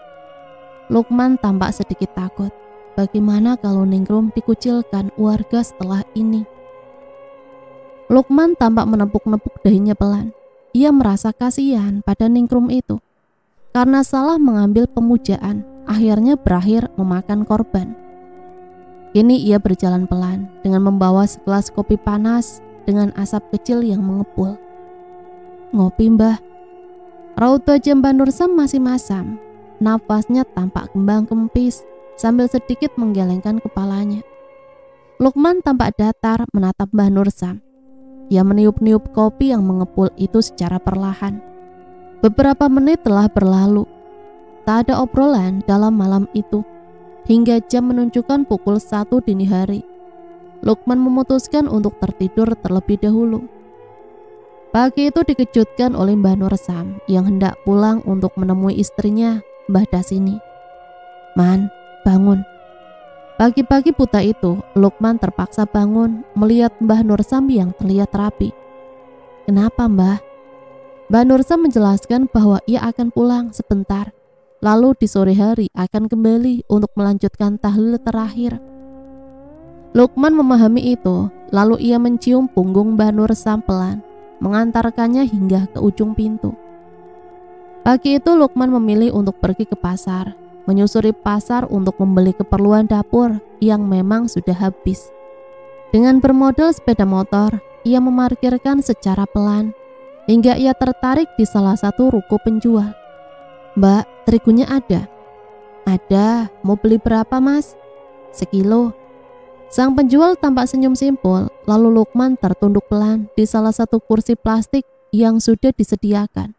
Lukman tampak sedikit takut. Bagaimana kalau Ningrum dikucilkan warga setelah ini? Lukman tampak menepuk-nepuk dahinya pelan. Ia merasa kasihan pada Ningrum itu. Karena salah mengambil pemujaan, akhirnya berakhir memakan korban. Kini ia berjalan pelan dengan membawa segelas kopi panas dengan asap kecil yang mengepul. Ngopi, Mbah. Raut wajah Mbah Nursam masih masam. Nafasnya tampak kembang kempis sambil sedikit menggelengkan kepalanya. Lukman tampak datar menatap Mbah Nursam. Ia meniup-niup kopi yang mengepul itu secara perlahan. Beberapa menit telah berlalu. Tak ada obrolan dalam malam itu. Hingga jam menunjukkan pukul 1 dini hari. Lukman memutuskan untuk tertidur terlebih dahulu. Pagi itu dikejutkan oleh Mbah Nursam yang hendak pulang untuk menemui istrinya, Mbah Dasini. Man, bangun. Pagi-pagi buta itu, Lukman terpaksa bangun melihat Mbah Nursam yang terlihat rapi. Kenapa, Mbah? Mbah Nursam menjelaskan bahwa ia akan pulang sebentar, lalu di sore hari akan kembali untuk melanjutkan tahlil terakhir. Lukman memahami itu, lalu ia mencium punggung Mbah Nursam pelan, mengantarkannya hingga ke ujung pintu. Pagi itu Lukman memilih untuk pergi ke pasar, menyusuri pasar untuk membeli keperluan dapur yang memang sudah habis. Dengan bermodal sepeda motor, ia memarkirkan secara pelan, hingga ia tertarik di salah satu ruko penjual. Mbak, terigunya ada? Ada, mau beli berapa, Mas? 1 kilo. Sang penjual tampak senyum simpul, lalu Lukman tertunduk pelan di salah satu kursi plastik yang sudah disediakan.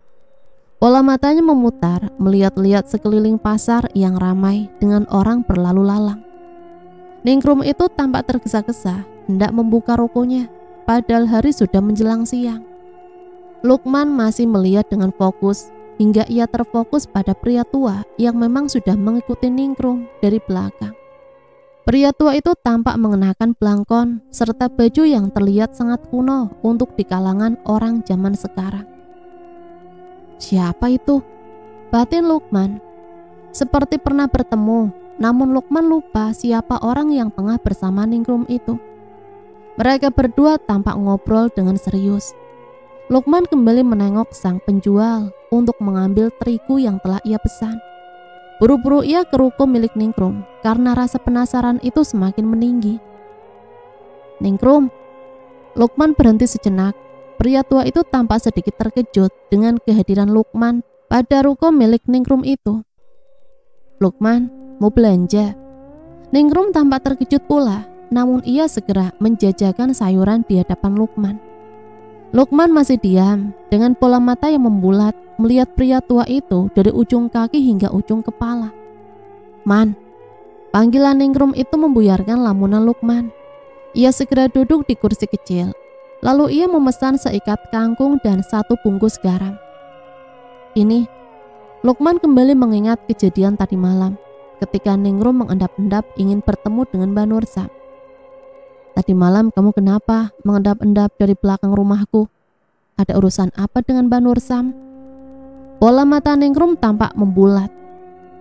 Bola matanya memutar, melihat-lihat sekeliling pasar yang ramai dengan orang berlalu lalang. Ningrum itu tampak tergesa-gesa, hendak membuka rukonya, padahal hari sudah menjelang siang. Lukman masih melihat dengan fokus, hingga ia terfokus pada pria tua yang memang sudah mengikuti Ningrum dari belakang. Pria tua itu tampak mengenakan belangkon serta baju yang terlihat sangat kuno untuk di kalangan orang zaman sekarang. Siapa itu? Batin Lukman. Seperti pernah bertemu, namun Lukman lupa siapa orang yang tengah bersama Ningrum itu. Mereka berdua tampak ngobrol dengan serius. Lukman kembali menengok sang penjual untuk mengambil terigu yang telah ia pesan. Buru-buru ia ke ruko milik Ningrum karena rasa penasaran itu semakin meninggi. Ningrum. Lukman berhenti sejenak. Pria tua itu tampak sedikit terkejut dengan kehadiran Lukman pada ruko milik Ningrum itu. Lukman, mau belanja? Ningrum tampak terkejut pula, namun ia segera menjajakan sayuran di hadapan Lukman. Lukman masih diam dengan bola mata yang membulat melihat pria tua itu dari ujung kaki hingga ujung kepala. Man, panggilan Ningrum itu membuyarkan lamunan Lukman. Ia segera duduk di kursi kecil, lalu ia memesan seikat kangkung dan 1 bungkus garam. Ini, Lukman kembali mengingat kejadian tadi malam ketika Ningrum mengendap-endap ingin bertemu dengan Mbah Nursam. Tadi malam kamu kenapa mengendap-endap dari belakang rumahku? Ada urusan apa dengan Mbah Nursam? Bola mata Ningrum tampak membulat.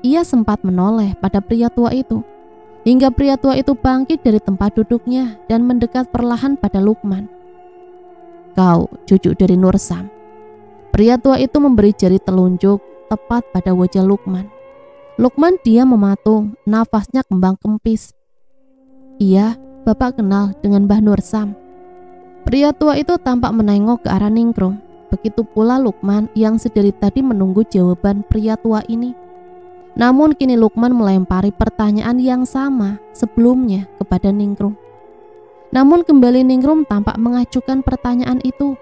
Ia sempat menoleh pada pria tua itu, hingga pria tua itu bangkit dari tempat duduknya dan mendekat perlahan pada Lukman. Kau cucu dari Nursam. Pria tua itu memberi jari telunjuk tepat pada wajah Lukman. Lukman diam mematung, nafasnya kembang kempis. Iya, Bapak kenal dengan Mbah Nursam. Pria tua itu tampak menengok ke arah Ningrum. Begitu pula Lukman yang sedari tadi menunggu jawaban pria tua ini. Namun kini Lukman melempari pertanyaan yang sama sebelumnya kepada Ningrum. Namun kembali Ningrum tampak mengajukan pertanyaan itu,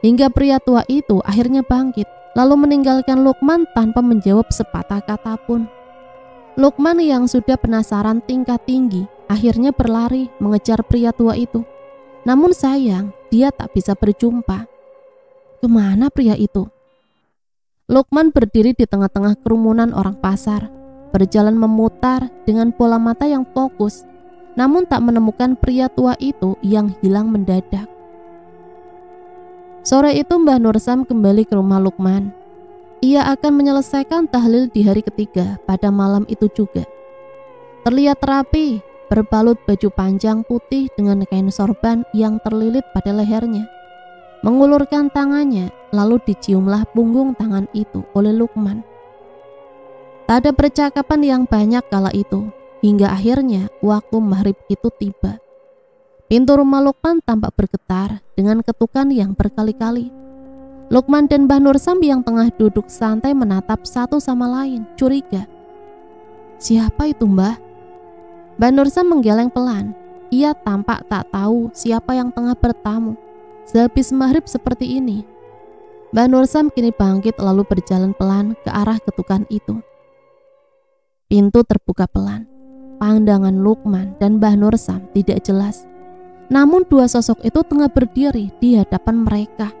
hingga pria tua itu akhirnya bangkit, lalu meninggalkan Lukman tanpa menjawab sepatah kata pun. Lukman yang sudah penasaran tingkat tinggi akhirnya berlari mengejar pria tua itu. Namun sayang, dia tak bisa berjumpa. Kemana pria itu? Lukman berdiri di tengah-tengah kerumunan orang pasar, berjalan memutar dengan bola mata yang fokus, namun tak menemukan pria tua itu yang hilang mendadak. Sore itu Mbah Nursam kembali ke rumah Lukman. Ia akan menyelesaikan tahlil di hari ketiga pada malam itu juga. Terlihat rapi, berbalut baju panjang putih dengan kain sorban yang terlilit pada lehernya. Mengulurkan tangannya, lalu diciumlah punggung tangan itu oleh Luqman. Tak ada percakapan yang banyak kala itu, hingga akhirnya waktu maghrib itu tiba. Pintu rumah Luqman tampak bergetar dengan ketukan yang berkali-kali. Luqman dan Mbah Nursam yang tengah duduk santai menatap satu sama lain, curiga. Siapa itu, Mbah? Mbah Nursam menggeleng pelan. Ia tampak tak tahu siapa yang tengah bertamu. Sehabis maghrib seperti ini. Mbah Nursam kini bangkit lalu berjalan pelan ke arah ketukan itu. Pintu terbuka pelan. Pandangan Luqman dan Mbah Nursam tidak jelas. Namun dua sosok itu tengah berdiri di hadapan mereka.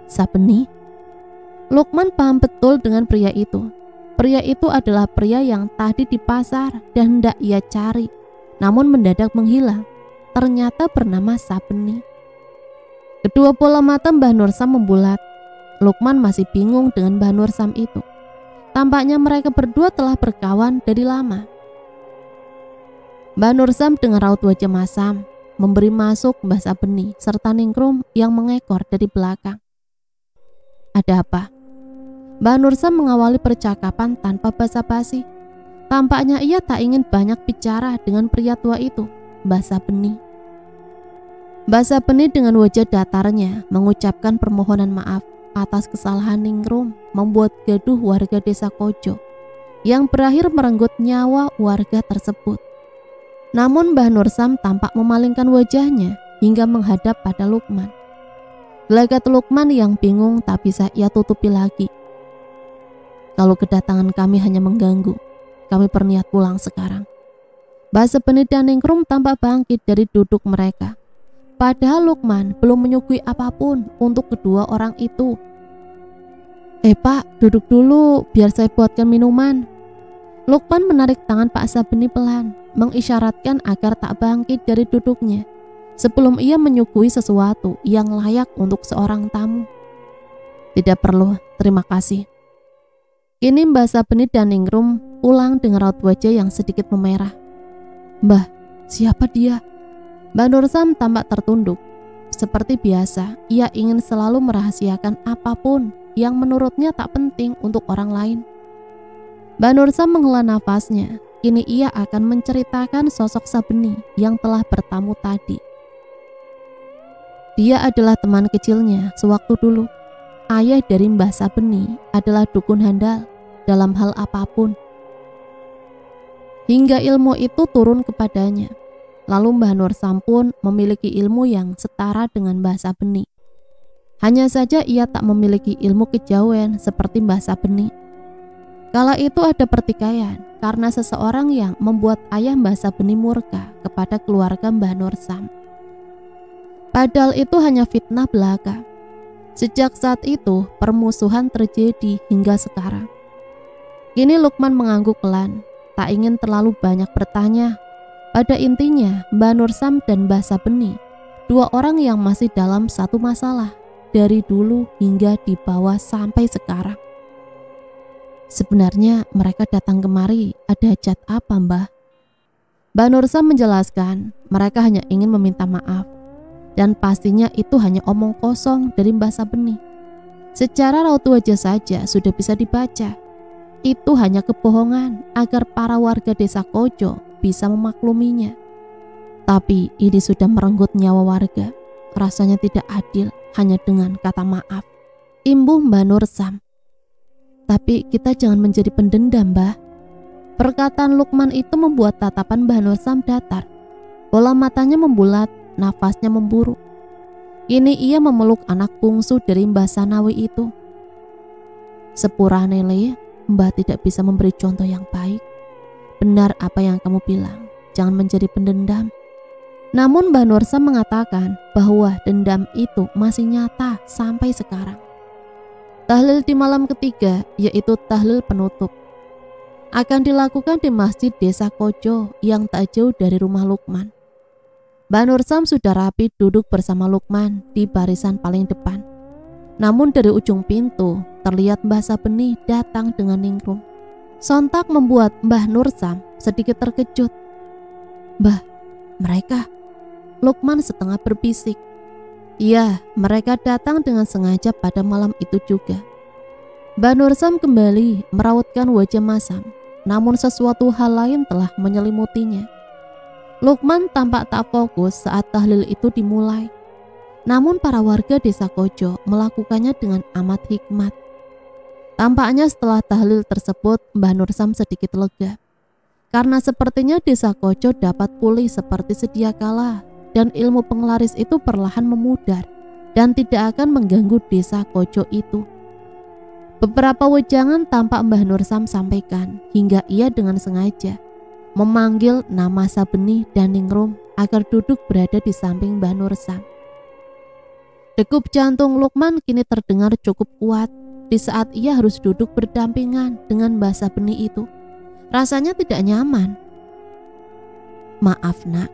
Sabeni. Luqman paham betul dengan pria itu. Pria itu adalah pria yang tadi di pasar dan hendak ia cari, namun mendadak menghilang. Ternyata bernama Sabeni. Kedua bola mata Mbah Nursam membulat. Luqman masih bingung dengan Mbah Nursam itu. Tampaknya mereka berdua telah berkawan dari lama. Mbah Nursam dengan raut wajah masam memberi masuk Mbah Sabeni serta Ningrum yang mengekor dari belakang. Ada apa? Mbah Nursam mengawali percakapan tanpa basa-basi. Tampaknya ia tak ingin banyak bicara dengan pria tua itu, Mbah Sabeni. Mbah Sabeni dengan wajah datarnya mengucapkan permohonan maaf atas kesalahan Ningrum membuat gaduh warga desa Kojo yang berakhir merenggut nyawa warga tersebut. Namun Mbah Nursam tampak memalingkan wajahnya hingga menghadap pada Luqman. Gelagat Luqman yang bingung tak bisa ia tutupi lagi. Kalau kedatangan kami hanya mengganggu, kami berniat pulang sekarang. Mbah Sabeni dan Ningrum tampak bangkit dari duduk mereka. Padahal Luqman belum menyuguhi apapun untuk kedua orang itu. Pak, duduk dulu biar saya buatkan minuman. Luqman menarik tangan Pak Sabeni pelan, mengisyaratkan agar tak bangkit dari duduknya sebelum ia menyuguhi sesuatu yang layak untuk seorang tamu. Tidak perlu, terima kasih. Kini Mbah Sabeni dan Ningrum pulang dengan raut wajah yang sedikit memerah. Mbah, siapa dia? Mbah Nursam tampak tertunduk. Seperti biasa, ia ingin selalu merahasiakan apapun yang menurutnya tak penting untuk orang lain. Mbah Nursam menghela nafasnya. Kini ia akan menceritakan sosok Sabeni yang telah bertamu tadi. Dia adalah teman kecilnya sewaktu dulu. Ayah dari Mbah Sabeni adalah dukun handal dalam hal apapun. Hingga ilmu itu turun kepadanya. Lalu Mbah Nursam pun memiliki ilmu yang setara dengan Mbah Sabeni. Hanya saja ia tak memiliki ilmu kejawen seperti Mbah Sabeni. Kala itu ada pertikaian karena seseorang yang membuat ayah Mbah Sabeni murka kepada keluarga Mbah Nursam. Padahal itu hanya fitnah belaka. Sejak saat itu permusuhan terjadi hingga sekarang. Kini Luqman mengangguk pelan, tak ingin terlalu banyak bertanya. Pada intinya, Mbah Nursam dan Mbah Sabeni, dua orang yang masih dalam satu masalah dari dulu hingga di bawah sampai sekarang. Sebenarnya mereka datang kemari ada hajat apa, Mbah? Mbah Nursam menjelaskan, mereka hanya ingin meminta maaf. Dan pastinya itu hanya omong kosong dari Mbah Sabeni. Secara raut wajah saja sudah bisa dibaca. Itu hanya kebohongan agar para warga desa Kojo bisa memakluminya. Tapi ini sudah merenggut nyawa warga. Rasanya tidak adil hanya dengan kata maaf. Imbuh Mbah Nursam. Tapi kita jangan menjadi pendendam, Mbah. Perkataan Luqman itu membuat tatapan Mbah Nursam datar. Bola matanya membulat, nafasnya memburu. Kini ia memeluk anak bungsu dari Mbah Sanawi itu. Sepurane le, Mbah tidak bisa memberi contoh yang baik. Benar apa yang kamu bilang, jangan menjadi pendendam. Namun Mbah Nursam mengatakan bahwa dendam itu masih nyata sampai sekarang. Tahlil di malam ketiga, yaitu tahlil penutup, akan dilakukan di masjid desa Kojo yang tak jauh dari rumah Luqman. Mbah Nursam sudah rapi duduk bersama Luqman di barisan paling depan. Namun dari ujung pintu terlihat Mbah Sabeni datang dengan ningrum. Sontak membuat Mbah Nursam sedikit terkejut. "Mbah, mereka?" Lukman setengah berbisik. Iya, mereka datang dengan sengaja pada malam itu juga. Mbah Nursam kembali merautkan wajah masam, namun sesuatu hal lain telah menyelimutinya. Lukman tampak tak fokus saat tahlil itu dimulai. Namun para warga desa Kojo melakukannya dengan amat hikmat. Tampaknya setelah tahlil tersebut Mbah Nursam sedikit lega. Karena sepertinya desa Kojo dapat pulih seperti sedia kala dan ilmu penglaris itu perlahan memudar dan tidak akan mengganggu desa Kojo itu. Beberapa wejangan tampak Mbah Nursam sampaikan hingga ia dengan sengaja memanggil nama Sabeni dan Ningrum agar duduk berada di samping Mbah Nursam. Degup jantung Lukman kini terdengar cukup kuat di saat ia harus duduk berdampingan dengan Mbah Sabeni itu. Rasanya tidak nyaman. "Maaf nak,"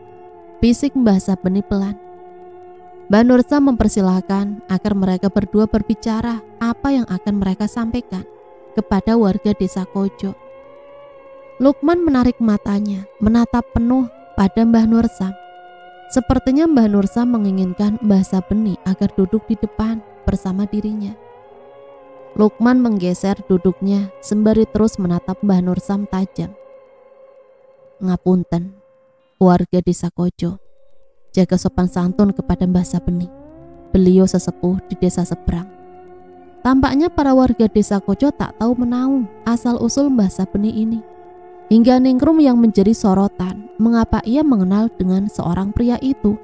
bisik Mbah Sabeni pelan. Mbah Nursam mempersilahkan agar mereka berdua berbicara apa yang akan mereka sampaikan kepada warga desa Kojo. Lukman menarik matanya, menatap penuh pada Mbah Nursam. Sepertinya Mbah Nursam menginginkan Mbah Sabeni agar duduk di depan bersama dirinya. Lukman menggeser duduknya sembari terus menatap Mbah Nursam tajam. "Ngapunten, warga desa Kojo. Jaga sopan santun kepada Mbah Sabeni. Beliau sesepuh di desa seberang." Tampaknya para warga desa Kojo tak tahu menahu asal-usul Mbah Sabeni ini. Hingga Ningrum yang menjadi sorotan mengapa ia mengenal dengan seorang pria itu.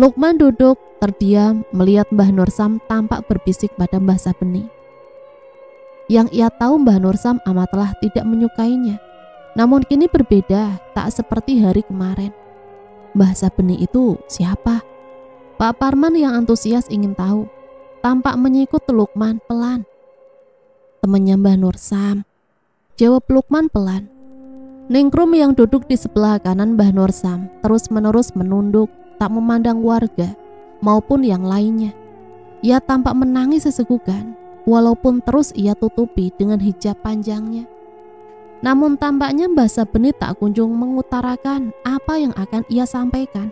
Lukman duduk terdiam melihat Mbah Nursam tampak berbisik pada Mbah Sabeni. Yang ia tahu Mbah Nursam amatlah tidak menyukainya. Namun kini berbeda, tak seperti hari kemarin. Mbah Sabeni itu siapa? Pak Parman yang antusias ingin tahu. Tampak menyikut Lukman pelan. "Temannya Mbah Nursam," jawab Lukman pelan. Ningrum yang duduk di sebelah kanan Mbah Nursam terus-menerus menunduk, tak memandang warga maupun yang lainnya. Ia tampak menangis sesegukan, walaupun terus ia tutupi dengan hijab panjangnya. Namun tampaknya Mbah Sabeni tak kunjung mengutarakan apa yang akan ia sampaikan.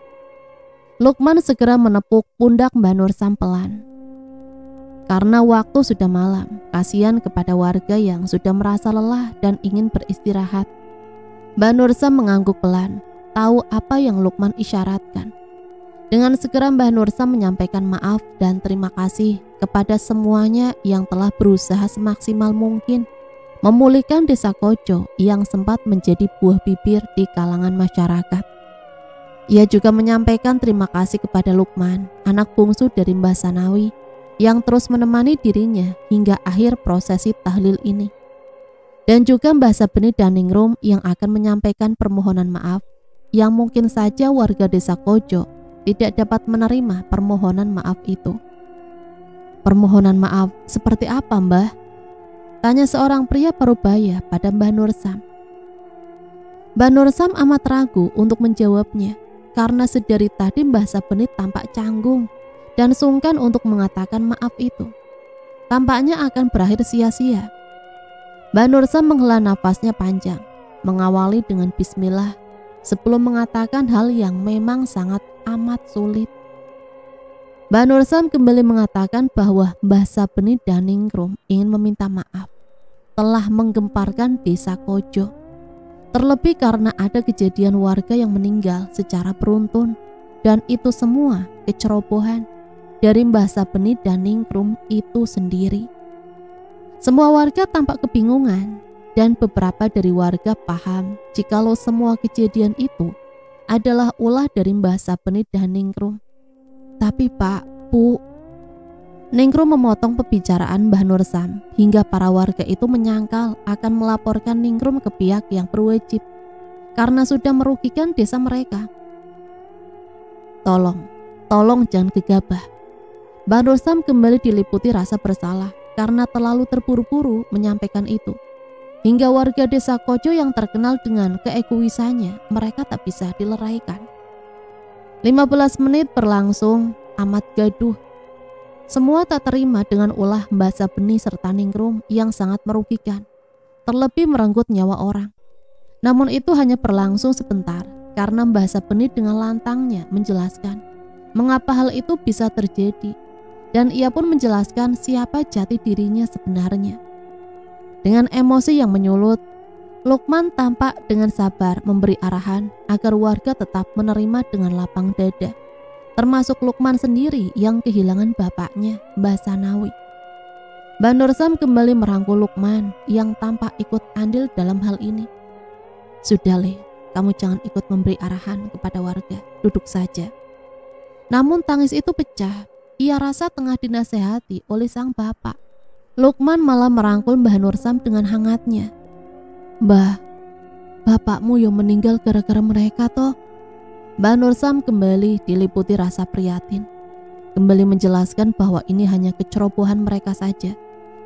Lukman segera menepuk pundak Mbah Nursam pelan. Karena waktu sudah malam, kasihan kepada warga yang sudah merasa lelah dan ingin beristirahat. Mbah Nursam mengangguk pelan, tahu apa yang Lukman isyaratkan. Dengan segera Mbah Nursam menyampaikan maaf dan terima kasih kepada semuanya yang telah berusaha semaksimal mungkin memulihkan desa Kojo yang sempat menjadi buah bibir di kalangan masyarakat. Ia juga menyampaikan terima kasih kepada Lukman, anak bungsu dari Mbah Sanawi, yang terus menemani dirinya hingga akhir prosesi tahlil ini. Dan juga Mbah Sabeni dan Ningrum yang akan menyampaikan permohonan maaf yang mungkin saja warga desa Kojo tidak dapat menerima permohonan maaf itu. "Permohonan maaf seperti apa, Mbah?" tanya seorang pria parubaya pada Mbah Nursam. Mbah Nursam amat ragu untuk menjawabnya karena sedari tadi Mbah Sabeni tampak canggung dan sungkan untuk mengatakan maaf itu. Tampaknya akan berakhir sia-sia. Mbah Nursam menghela nafasnya panjang, mengawali dengan bismillah sebelum mengatakan hal yang memang sangat amat sulit. Mbah Nursam kembali mengatakan bahwa Mbah Sabeni dan Ningrum ingin meminta maaf telah menggemparkan desa Kojo. Terlebih karena ada kejadian warga yang meninggal secara beruntun, dan itu semua kecerobohan dari Mbah Sabeni dan Ningrum itu sendiri. Semua warga tampak kebingungan dan beberapa dari warga paham jikalau semua kejadian itu adalah ulah dari Mbah Sabeni dan Ningrum. "Tapi Pak, Bu," Ningrum memotong pembicaraan Mbah Nursam hingga para warga itu menyangkal akan melaporkan Ningrum ke pihak yang berwajib karena sudah merugikan desa mereka. Tolong jangan gegabah." Mbah Nursam kembali diliputi rasa bersalah karena terlalu terburu-buru menyampaikan itu. Hingga warga desa Kojo yang terkenal dengan keegoisannya, mereka tak bisa dileraikan. 15 menit berlangsung amat gaduh. Semua tak terima dengan ulah Mbah Sabeni serta Ningrum yang sangat merugikan, terlebih merenggut nyawa orang. Namun itu hanya berlangsung sebentar karena Mbah Sabeni dengan lantangnya menjelaskan mengapa hal itu bisa terjadi, dan ia pun menjelaskan siapa jati dirinya sebenarnya. Dengan emosi yang menyulut, Lukman tampak dengan sabar memberi arahan agar warga tetap menerima dengan lapang dada, termasuk Lukman sendiri yang kehilangan bapaknya, Mbah Sanawi. Mbah Nursam kembali merangkul Lukman yang tampak ikut andil dalam hal ini. "Sudah, Le, kamu jangan ikut memberi arahan kepada warga, duduk saja." Namun tangis itu pecah. Ia rasa tengah dinasehati oleh sang bapak. Lukman malah merangkul Mbah Nursam dengan hangatnya. "Mbah, bapakmu yang meninggal gara-gara mereka toh?" Mbah Nursam kembali diliputi rasa prihatin. Kembali menjelaskan bahwa ini hanya kecerobohan mereka saja.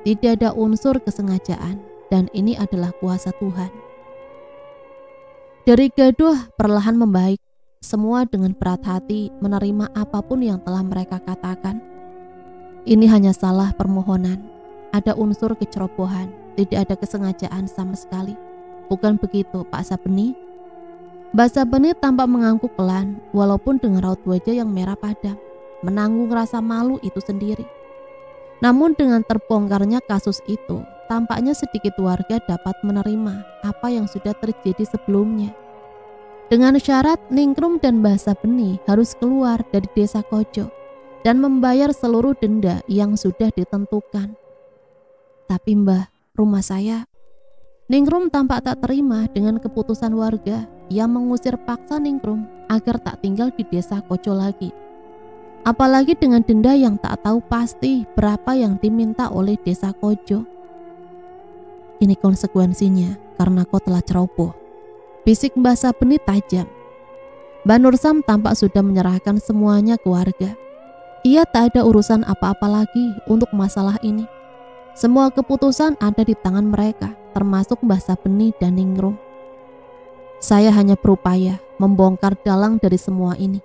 Tidak ada unsur kesengajaan dan ini adalah kuasa Tuhan. Dari gaduh perlahan membaik. Semua dengan berat hati menerima apapun yang telah mereka katakan. Ini hanya salah permohonan. Ada unsur kecerobohan, tidak ada kesengajaan sama sekali. Bukan begitu, Pak Sabeni? Mbah Sabeni tampak mengangguk pelan, walaupun dengan raut wajah yang merah padam, menanggung rasa malu itu sendiri. Namun dengan terbongkarnya kasus itu, tampaknya sedikit warga dapat menerima apa yang sudah terjadi sebelumnya. Dengan syarat Ningrum dan Mbah Sabeni harus keluar dari desa Kojo dan membayar seluruh denda yang sudah ditentukan. "Tapi Mbah, rumah saya..." Ningrum tampak tak terima dengan keputusan warga yang mengusir paksa Ningrum agar tak tinggal di desa Kojo lagi. Apalagi dengan denda yang tak tahu pasti berapa yang diminta oleh desa Kojo. "Ini konsekuensinya karena kau telah ceroboh," bisik Mbah Sabeni tajam. Mbah Nursam tampak sudah menyerahkan semuanya ke warga. Ia tak ada urusan apa-apa lagi untuk masalah ini. Semua keputusan ada di tangan mereka, termasuk Mbah Sabeni dan Ningrum. "Saya hanya berupaya membongkar dalang dari semua ini.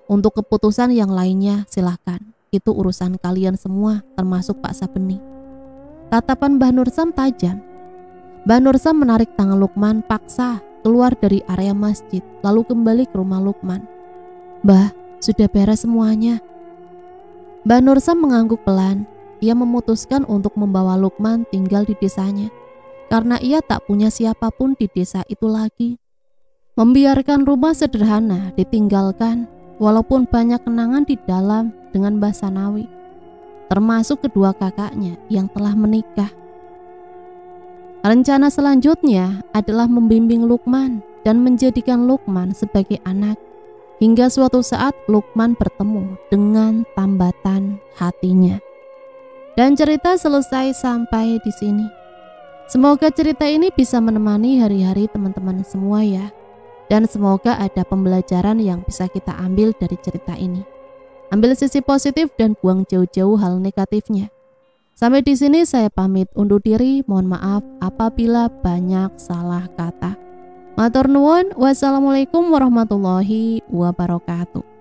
Untuk keputusan yang lainnya silahkan, itu urusan kalian semua, termasuk Pak Sabeni." Tatapan Mbah Nursam tajam. Mbah Nursam menarik tangan Lukman paksa keluar dari area masjid, lalu kembali ke rumah Lukman. "Mbah, sudah beres semuanya." Mbah Nursam mengangguk pelan. Ia memutuskan untuk membawa Lukman tinggal di desanya, karena ia tak punya siapapun di desa itu lagi. Membiarkan rumah sederhana ditinggalkan, walaupun banyak kenangan di dalam dengan Mbah Sanawi, termasuk kedua kakaknya yang telah menikah. Rencana selanjutnya adalah membimbing Lukman dan menjadikan Lukman sebagai anak, hingga suatu saat Lukman bertemu dengan tambatan hatinya. Dan cerita selesai sampai di sini. Semoga cerita ini bisa menemani hari-hari teman-teman semua ya. Dan semoga ada pembelajaran yang bisa kita ambil dari cerita ini. Ambil sisi positif dan buang jauh-jauh hal negatifnya. Sampai di sini saya pamit undur diri. Mohon maaf apabila banyak salah kata. Matur nuwun. Wassalamualaikum warahmatullahi wabarakatuh.